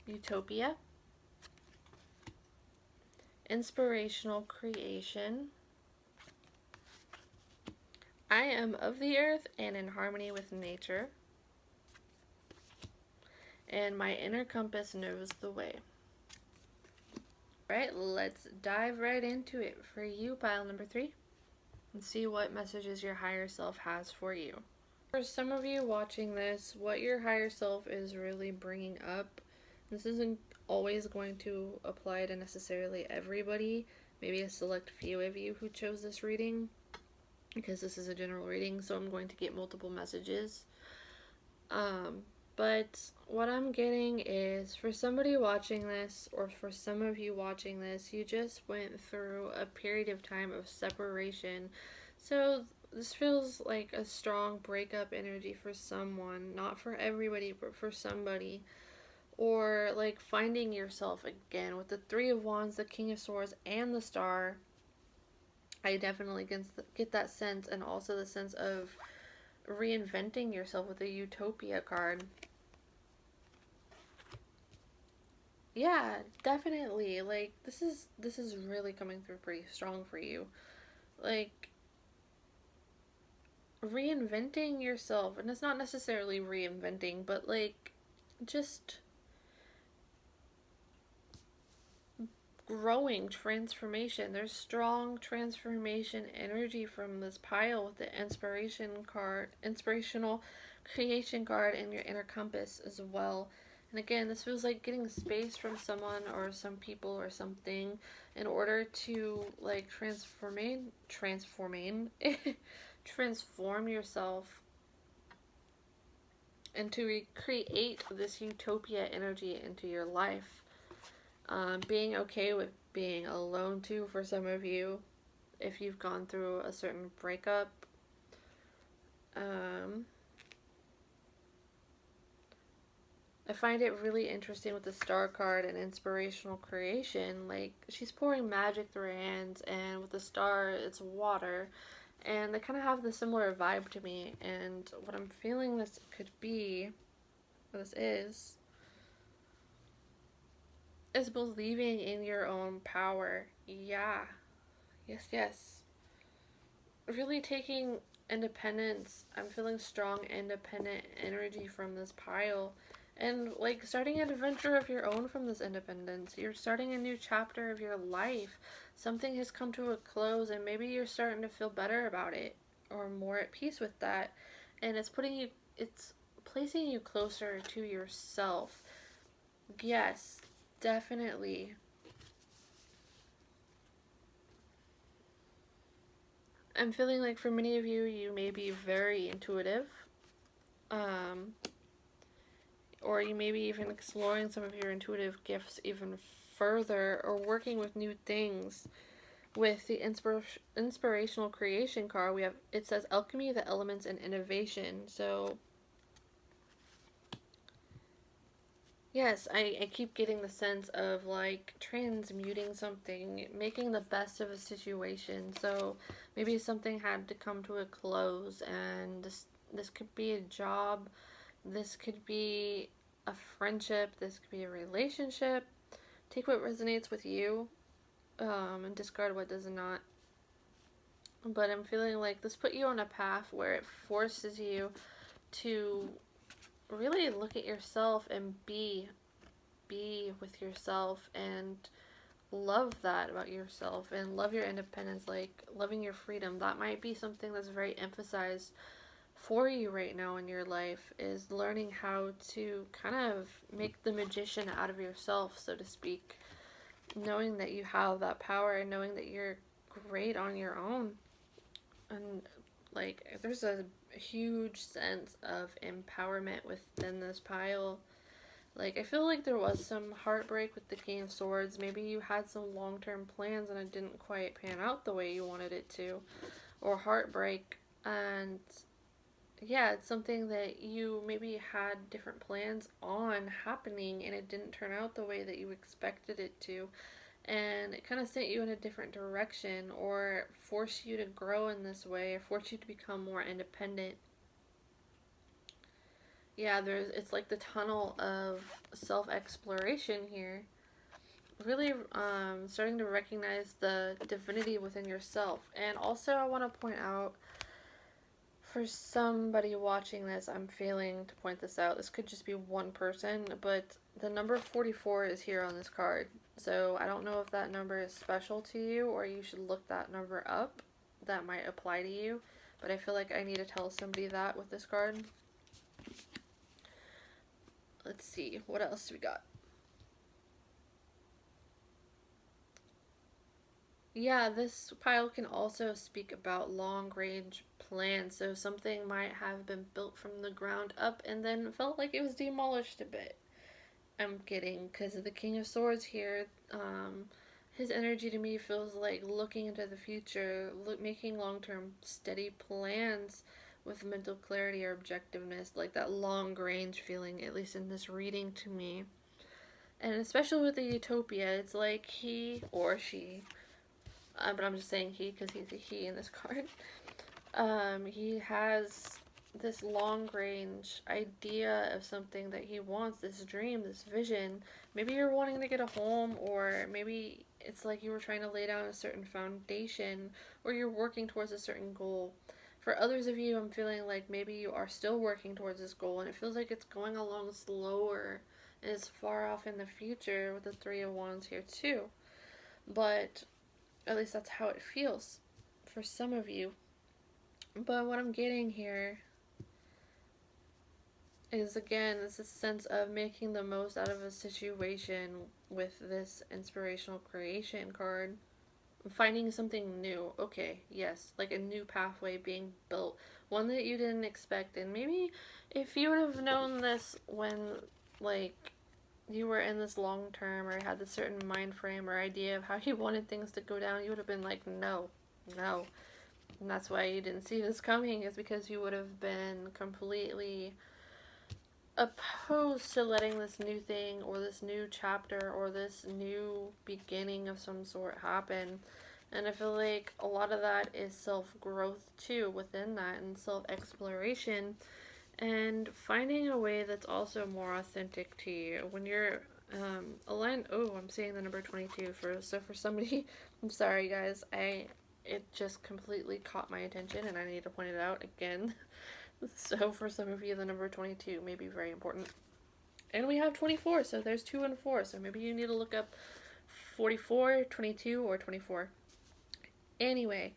Utopia, Inspirational Creation, I am of the earth and in harmony with nature, and my inner compass knows the way. Alright, let's dive right into it. For you, pile number 3, and see what messages your higher self has for you. For some of you watching this, what your higher self is really bringing up, this isn't always going to apply to necessarily everybody, maybe a select few of you who chose this reading, because this is a general reading, so I'm going to get multiple messages. But what I'm getting is, for somebody watching this, or for some of you watching this, you just went through a period of time of separation. So this feels like a strong breakup energy for someone, not for everybody, but for somebody. Or like finding yourself again with the Three of Wands, the King of Swords, and the Star. I definitely get that sense, and also the sense of reinventing yourself with the Utopia card. Yeah, definitely. Like this is really coming through pretty strong for you. like reinventing yourself. And it's not necessarily reinventing, but like just growing transformation. There's strong transformation energy from this pile with the inspirational creation card, and your inner compass as well. And again, this feels like getting space from someone or some people or something in order to like transform yourself and to recreate this utopia energy into your life. Being okay with being alone too for some of you, if you've gone through a certain breakup. I find it really interesting with the star card and inspirational creation. Like, she's pouring magic through her hands, and with the star, it's water. And they kind of have the similar vibe to me. And what I'm feeling this could be, or this is believing in your own power. Yeah. Yes, yes. Really taking independence. I'm feeling strong, independent energy from this pile. And like starting an adventure of your own from this independence. You're starting a new chapter of your life. Something has come to a close, and maybe you're starting to feel better about it or more at peace with that. And it's placing you closer to yourself. Yes, definitely. I'm feeling like for many of you, you may be very intuitive. Um, or you may be even exploring some of your intuitive gifts even further, or working with new things. With the inspirational creation card, it says alchemy, the elements, and innovation. So yes, I keep getting the sense of like transmuting something, making the best of a situation. So maybe something had to come to a close, and this could be a job, this could be a friendship, this could be a relationship. Take what resonates with you, and discard what does not. But I'm feeling like this put you on a path where it forces you to really look at yourself and be with yourself, and love that about yourself, and love your independence, like loving your freedom. That might be something that's very emphasized for you right now in your life, is learning how to kind of make the magician out of yourself, so to speak. Knowing that you have that power, and knowing that you're great on your own. And like there's a huge sense of empowerment within this pile. Like, I feel like there was some heartbreak with the King of Swords. Maybe you had some long-term plans and it didn't quite pan out the way you wanted it to. Or heartbreak. And yeah, it's something that you maybe had different plans on happening and it didn't turn out the way that you expected it to. And it kind of sent you in a different direction, or forced you to grow in this way, or forced you to become more independent. Yeah, it's like the tunnel of self-exploration here. Really starting to recognize the divinity within yourself. And also I want to point out, for somebody watching this, I'm failing to point this out. This could just be one person, but the number 44 is here on this card. So I don't know if that number is special to you, or you should look that number up. That might apply to you. But I feel like I need to tell somebody that with this card. Let's see, what else do we got? Yeah, this pile can also speak about long range plans. So something might have been built from the ground up and then felt like it was demolished a bit. I'm kidding, because of the King of Swords here. His energy to me feels like looking into the future, making long-term steady plans with mental clarity or objectiveness, like that long range feeling, at least in this reading to me. And especially with the utopia, it's like he or she, but I'm just saying he because he's a he in this card. He has this long range idea of something that he wants, this dream, this vision. Maybe you're wanting to get a home, or maybe it's like you were trying to lay down a certain foundation, or you're working towards a certain goal. For others of you, I'm feeling like maybe you are still working towards this goal and it feels like it's going along slower and it's far off in the future with the Three of Wands here too. But at least that's how it feels for some of you. But what I'm getting here is, again, this sense of making the most out of a situation with this inspirational creation card. Finding something new. Okay, yes, like a new pathway being built, one that you didn't expect. And maybe if you would have known this when, like, you were in this long term or had this certain mind frame or idea of how you wanted things to go down, you would have been like, no, no. And that's why you didn't see this coming, is because you would have been completely opposed to letting this new thing or this new chapter or this new beginning of some sort happen. And I feel like a lot of that is self-growth too within that, and self-exploration, and finding a way that's also more authentic to you. When you're aligned, oh, I'm seeing the number 22 for somebody, I'm sorry guys, it just completely caught my attention and I need to point it out again. So for some of you, the number 22 may be very important. And we have 24, so there's 2 and 4. So maybe you need to look up 44, 22, or 24. Anyway,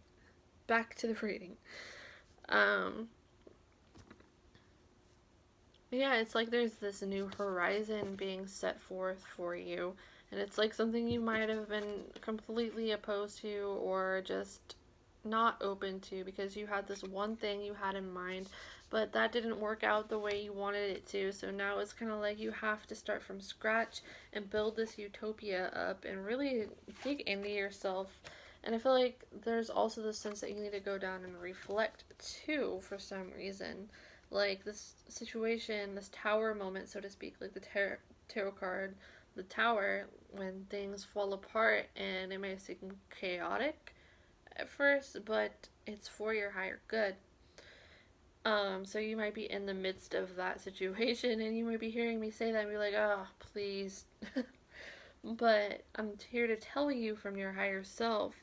back to the reading. Yeah, it's like there's this new horizon being set forth for you. And it's like something you might have been completely opposed to or just not open to because you had this one thing you had in mind, but that didn't work out the way you wanted it to. So now it's kind of like you have to start from scratch and build this utopia up and really dig into yourself. And I feel like there's also the sense that you need to go down and reflect too for some reason. Like this situation, this tower moment, so to speak, like the tarot card, the tower, when things fall apart and it may seem chaotic at first, but it's for your higher good. So you might be in the midst of that situation and you might be hearing me say that and be like, oh, please. But I'm here to tell you from your higher self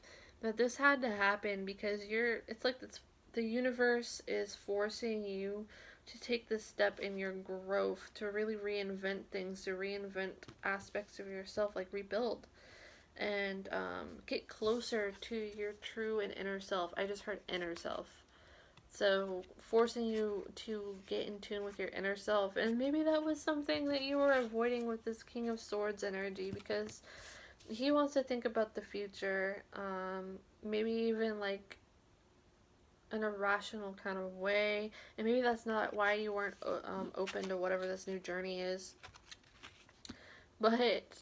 that this had to happen because it's like the universe is forcing you to take this step in your growth, to really reinvent things, to reinvent aspects of yourself, like rebuild and get closer to your true and inner self. I just heard inner self. So forcing you to get in tune with your inner self. And maybe that was something that you were avoiding with this King of Swords energy, because he wants to think about the future. Maybe even like in a rational kind of way. And maybe that's not why you weren't open to whatever this new journey is. But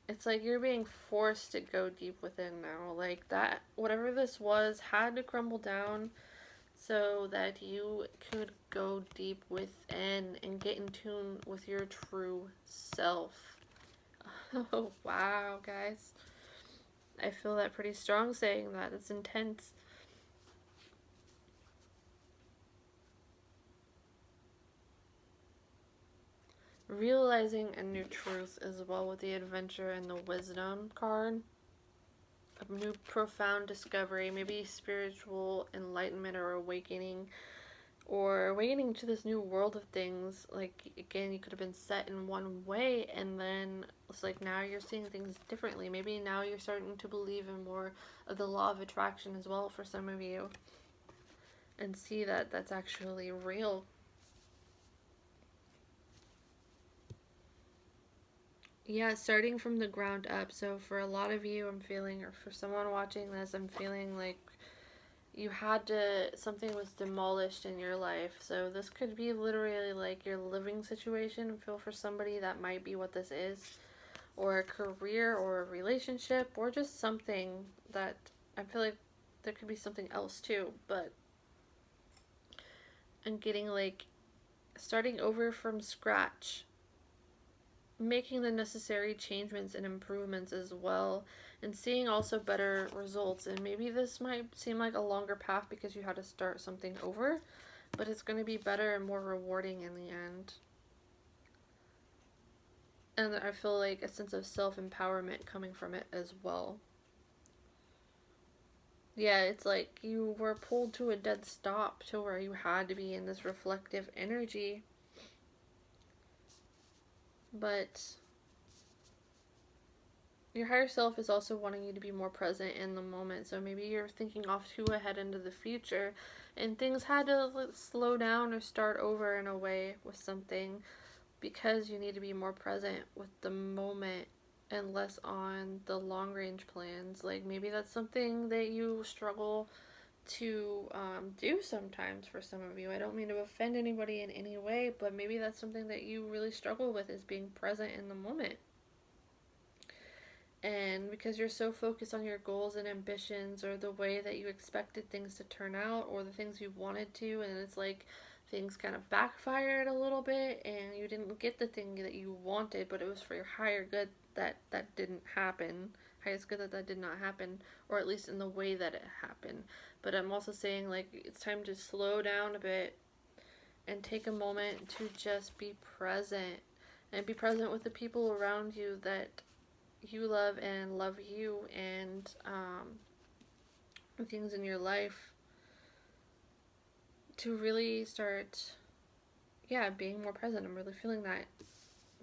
it's like you're being forced to go deep within now. Like that, whatever this was, had to crumble down so that you could go deep within and get in tune with your true self. Oh, wow, guys. I feel that pretty strong saying that. It's intense. Realizing a new truth as well with the adventure and the wisdom card. A new profound discovery, maybe spiritual enlightenment or awakening to this new world of things. Like, again, you could have been set in one way and then it's like now you're seeing things differently. Maybe now you're starting to believe in more of the law of attraction as well for some of you and see that that's actually real. Yeah, starting from the ground up. So for a lot of you, I'm feeling, or for someone watching this, I'm feeling like you had to, something was demolished in your life. So this could be literally like your living situation. I feel for somebody that might be what this is, or a career or a relationship, or just something that I feel like there could be something else too. But I'm getting like starting over from scratch, making the necessary changements and improvements as well, and seeing also better results. And maybe this might seem like a longer path because you had to start something over, but it's going to be better and more rewarding in the end. And I feel like a sense of self-empowerment coming from it as well. Yeah, it's like you were pulled to a dead stop to where you had to be in this reflective energy. But your higher self is also wanting you to be more present in the moment. So maybe you're thinking off too ahead into the future and things had to slow down or start over in a way with something because you need to be more present with the moment and less on the long range plans. Like maybe that's something that you struggle to do sometimes for some of you. I don't mean to offend anybody in any way, but maybe that's something that you really struggle with, is being present in the moment. And because you're so focused on your goals and ambitions or the way that you expected things to turn out or the things you wanted to, and it's like things kind of backfired a little bit and you didn't get the thing that you wanted, but it was for your higher good that didn't happen. Highest good that did not happen, or at least in the way that it happened. But I'm also saying, like, it's time to slow down a bit and take a moment to just be present and be present with the people around you that you love and love you, and things in your life, to really start, yeah, being more present. I'm really feeling that,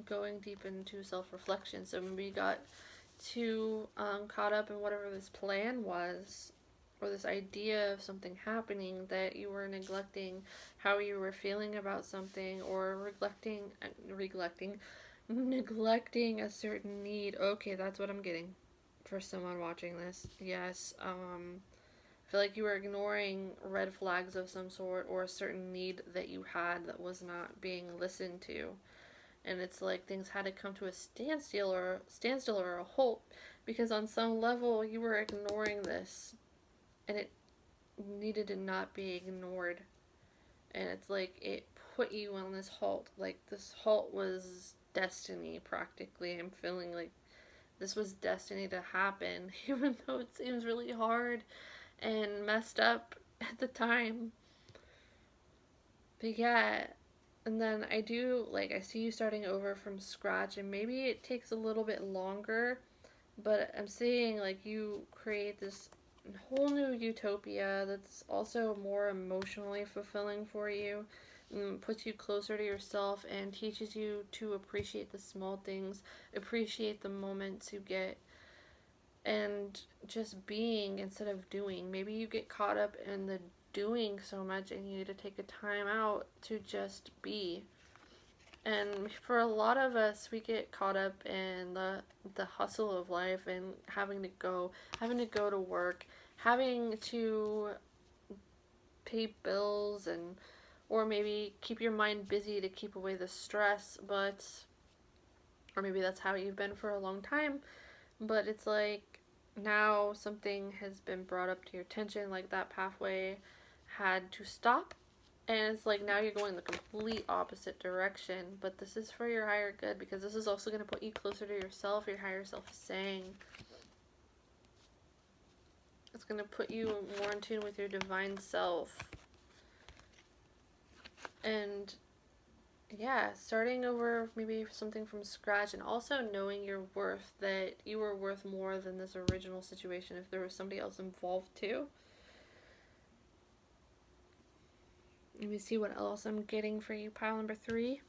going deep into self-reflection. So maybe you got too caught up in whatever this plan was, or this idea of something happening, that you were neglecting how you were feeling about something, or neglecting a certain need. Okay, that's what I'm getting for someone watching this. Yes, I feel like you were ignoring red flags of some sort, or a certain need that you had that was not being listened to. And it's like things had to come to a standstill or a halt, because on some level you were ignoring this and it needed to not be ignored. And it's like it put you on this halt. Like this halt was destiny, practically. I'm feeling like this was destiny to happen, even though it seems really hard and messed up at the time. But yeah, and then I see you starting over from scratch, and maybe it takes a little bit longer, but I'm seeing like you create this whole new utopia that's also more emotionally fulfilling for you, and puts you closer to yourself and teaches you to appreciate the small things, appreciate the moments you get, and just being instead of doing. Maybe you get caught up in the doing so much and you need to take a time out to just be. And for a lot of us, we get caught up in the hustle of life and having to go to work, having to pay bills, and or maybe keep your mind busy to keep away the stress, but or maybe that's how you've been for a long time, but it's like now something has been brought up to your attention, like that pathway had to stop, and it's like now you're going the complete opposite direction. But this is for your higher good, because this is also going to put you closer to yourself. Your higher self is saying it's going to put you more in tune with your divine self. And yeah, starting over, maybe something from scratch, and also knowing your worth, that you were worth more than this original situation if there was somebody else involved too. Let me see what else I'm getting for you, pile number 3.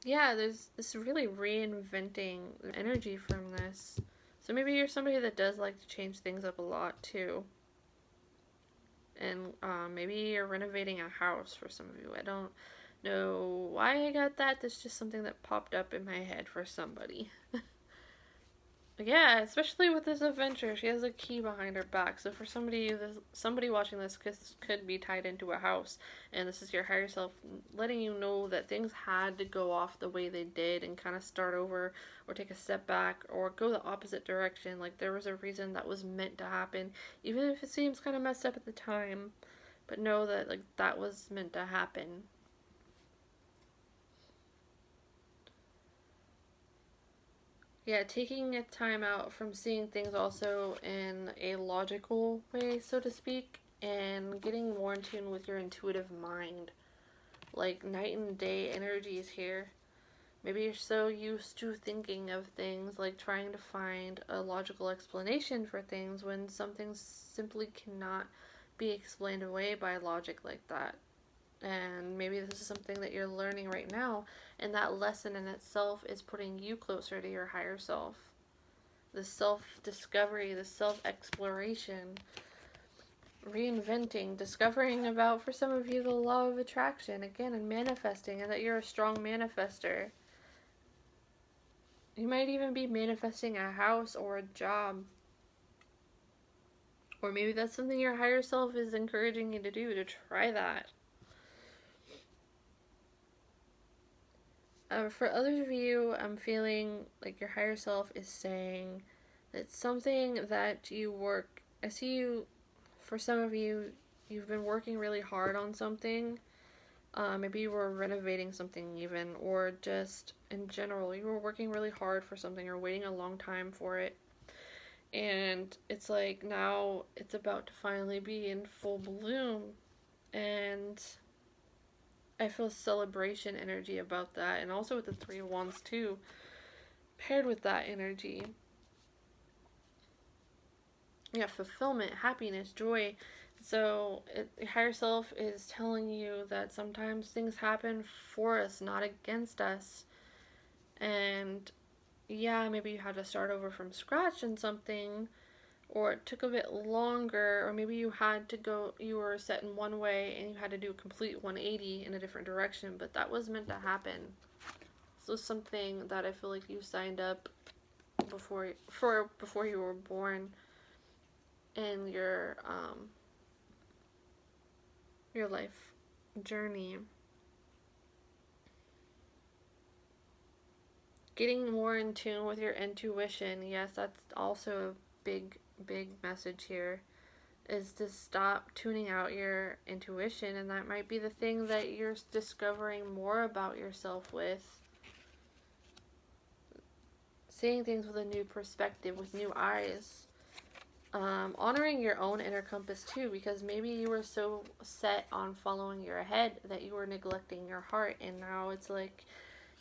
Yeah, there's this really reinventing energy from this. So maybe you're somebody that does like to change things up a lot too. And maybe you're renovating a house for some of you. I don't know why I got that. That's just something that popped up in my head for somebody. Yeah, especially with this adventure, she has a key behind her back. So for somebody watching this could be tied into a house, and this is your higher self letting you know that things had to go off the way they did and kind of start over, or take a step back, or go the opposite direction. Like there was a reason that was meant to happen, even if it seems kind of messed up at the time. But know that like that was meant to happen. Yeah, taking a time out from seeing things also in a logical way, so to speak, and getting more in tune with your intuitive mind. Like night and day energies here. Maybe you're so used to thinking of things, like trying to find a logical explanation for things when some things simply cannot be explained away by logic like that. And maybe this is something that you're learning right now, and that lesson in itself is putting you closer to your higher self. The self discovery, the self exploration, reinventing, discovering about, for some of you, the law of attraction again, and manifesting, and that you're a strong manifester. You might even be manifesting a house or a job. Or maybe that's something your higher self is encouraging you to do, to try that. For others of you, I'm feeling like your higher self is saying that something that you work, I see you, for some of you, you've been working really hard on something. Maybe you were renovating something even, or just in general, you were working really hard for something or waiting a long time for it. And it's like now it's about to finally be in full bloom. And I feel celebration energy about that, and also with the Three of Wands too, paired with that energy. Yeah, fulfillment, happiness, joy. So your higher self is telling you that sometimes things happen for us, not against us. And yeah, maybe you had to start over from scratch in something, or it took a bit longer, or maybe you had to go, you were set in one way and you had to do a complete 180 in a different direction, but that was meant to happen. So something that I feel like you signed up before you were born in your life journey. Getting more in tune with your intuition. Yes, that's also a big message here, is to stop tuning out your intuition, and that might be the thing that you're discovering more about yourself with. Seeing things with a new perspective, with new eyes. Honoring your own inner compass too, because maybe you were so set on following your head that you were neglecting your heart, and now it's like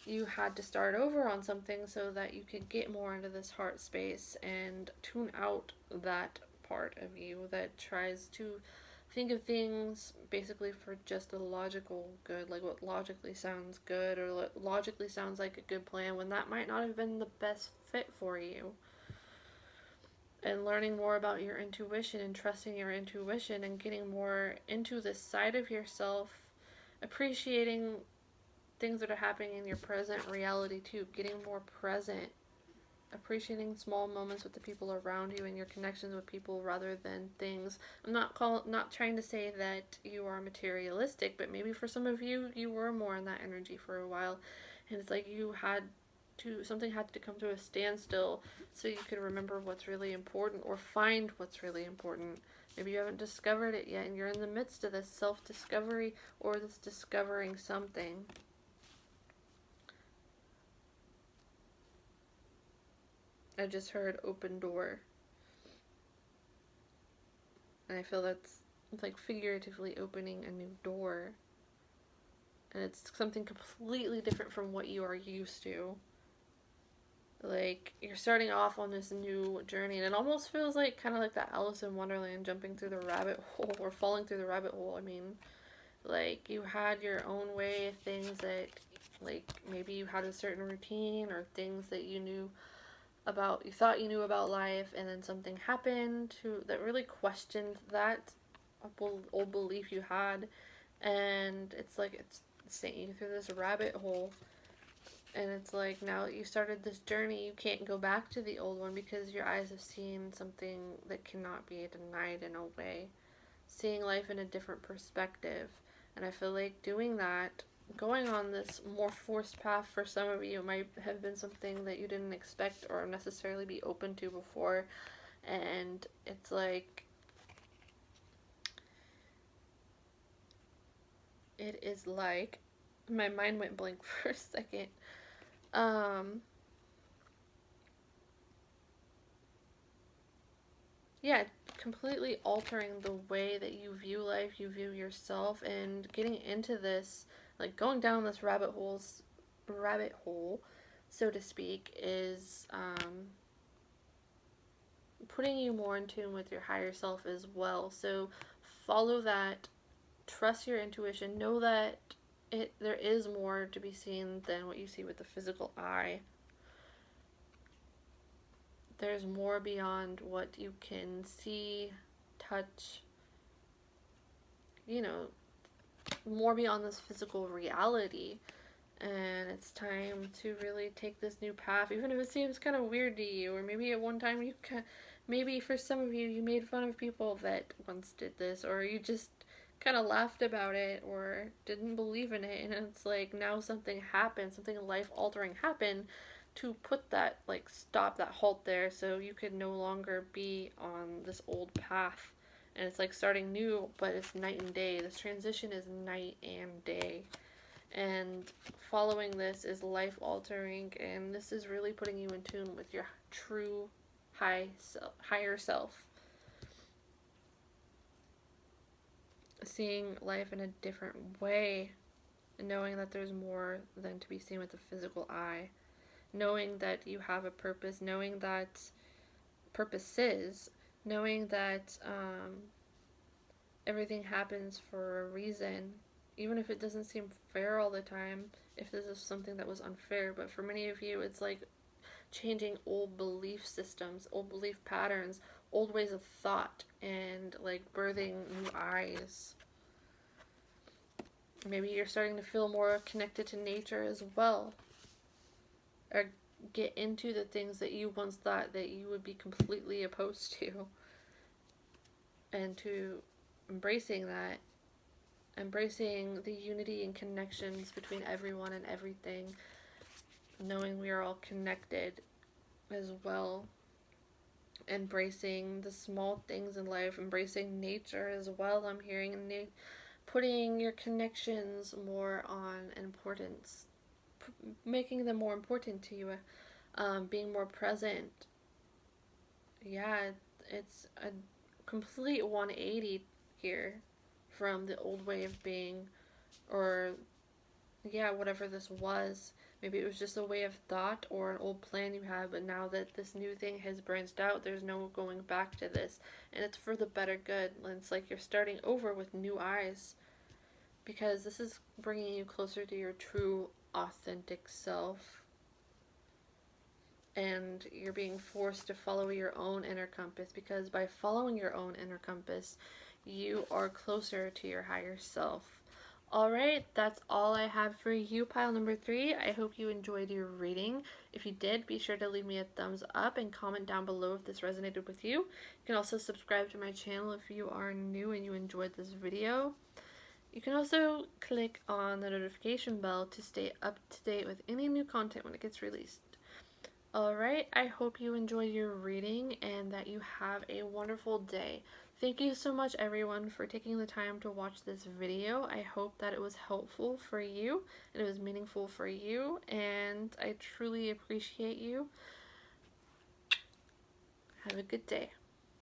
you had to start over on something so that you could get more into this heart space and tune out that part of you that tries to think of things basically for just a logical good, like what logically sounds good or what logically sounds like a good plan, when that might not have been the best fit for you. And learning more about your intuition and trusting your intuition and getting more into this side of yourself, appreciating things that are happening in your present reality too, getting more present, appreciating small moments with the people around you and your connections with people rather than things. I'm not trying to say that you are materialistic, but maybe for some of you, you were more in that energy for a while, and it's like something had to come to a standstill so you could remember what's really important or find what's really important. Maybe you haven't discovered it yet and you're in the midst of this self-discovery or this discovering something. I just heard open door. And I feel that's like figuratively opening a new door. And it's something completely different from what you are used to. Like, you're starting off on this new journey, and it almost feels like kind of like that Alice in Wonderland jumping through the rabbit hole, or falling through the rabbit hole. I mean, like, you had your own way of things that, like, maybe you had a certain routine or things that you thought you knew about life, and then something happened that really questioned that old belief you had, and it's like it's sending you through this rabbit hole. And it's like, now that you started this journey, you can't go back to the old one because your eyes have seen something that cannot be denied in a way. Seeing life in a different perspective. And I feel like doing that, going on this more forced path for some of you, might have been something that you didn't expect or necessarily be open to before. And it's like, it is like, my mind went blank for a second. Yeah, completely altering the way that you view life, you view yourself, and getting into this, like going down this rabbit hole, so to speak, is putting you more in tune with your higher self as well. So follow that, trust your intuition, know that there is more to be seen than what you see with the physical eye. There's more beyond what you can see, touch, you know, more beyond this physical reality. And it's time to really take this new path, even if it seems kind of weird to you, or maybe at one time maybe for some of you, you made fun of people that once did this, or you just kind of laughed about it, or didn't believe in it, and it's like now something happened, something life-altering happened to put that, like, stop that halt there, so you could no longer be on this old path. And it's like starting new, but it's night and day. This transition is night and day. And following this is life altering, and this is really putting you in tune with your true higher self. Seeing life in a different way, and knowing that there's more than to be seen with the physical eye. Knowing that you have a purpose, knowing that purposes, knowing that everything happens for a reason, even if it doesn't seem fair all the time, if this is something that was unfair. But for many of you, it's like changing old belief systems, old belief patterns, old ways of thought, and like birthing new eyes. Maybe you're starting to feel more connected to nature as well, or get into the things that you once thought that you would be completely opposed to, and to embracing that, embracing the unity and connections between everyone and everything, knowing we are all connected as well, embracing the small things in life, embracing nature as well. I'm hearing putting your connections more on importance, making them more important to you, being more present. Yeah, it's a complete 180 here from the old way of being, or yeah, whatever this was. Maybe it was just a way of thought or an old plan you had, but now that this new thing has branched out, there's no going back to this, and it's for the better good. It's like you're starting over with new eyes, because this is bringing you closer to your true, authentic self, and you're being forced to follow your own inner compass, because by following your own inner compass, you are closer to your higher self. Alright, that's all I have for you, pile number 3. I hope you enjoyed your reading. If you did, be sure to leave me a thumbs up and comment down below if this resonated with you. You can also subscribe to my channel if you are new and you enjoyed this video. You can also click on the notification bell to stay up to date with any new content when it gets released. Alright, I hope you enjoy your reading and that you have a wonderful day. Thank you so much, everyone, for taking the time to watch this video. I hope that it was helpful for you and it was meaningful for you, and I truly appreciate you. Have a good day.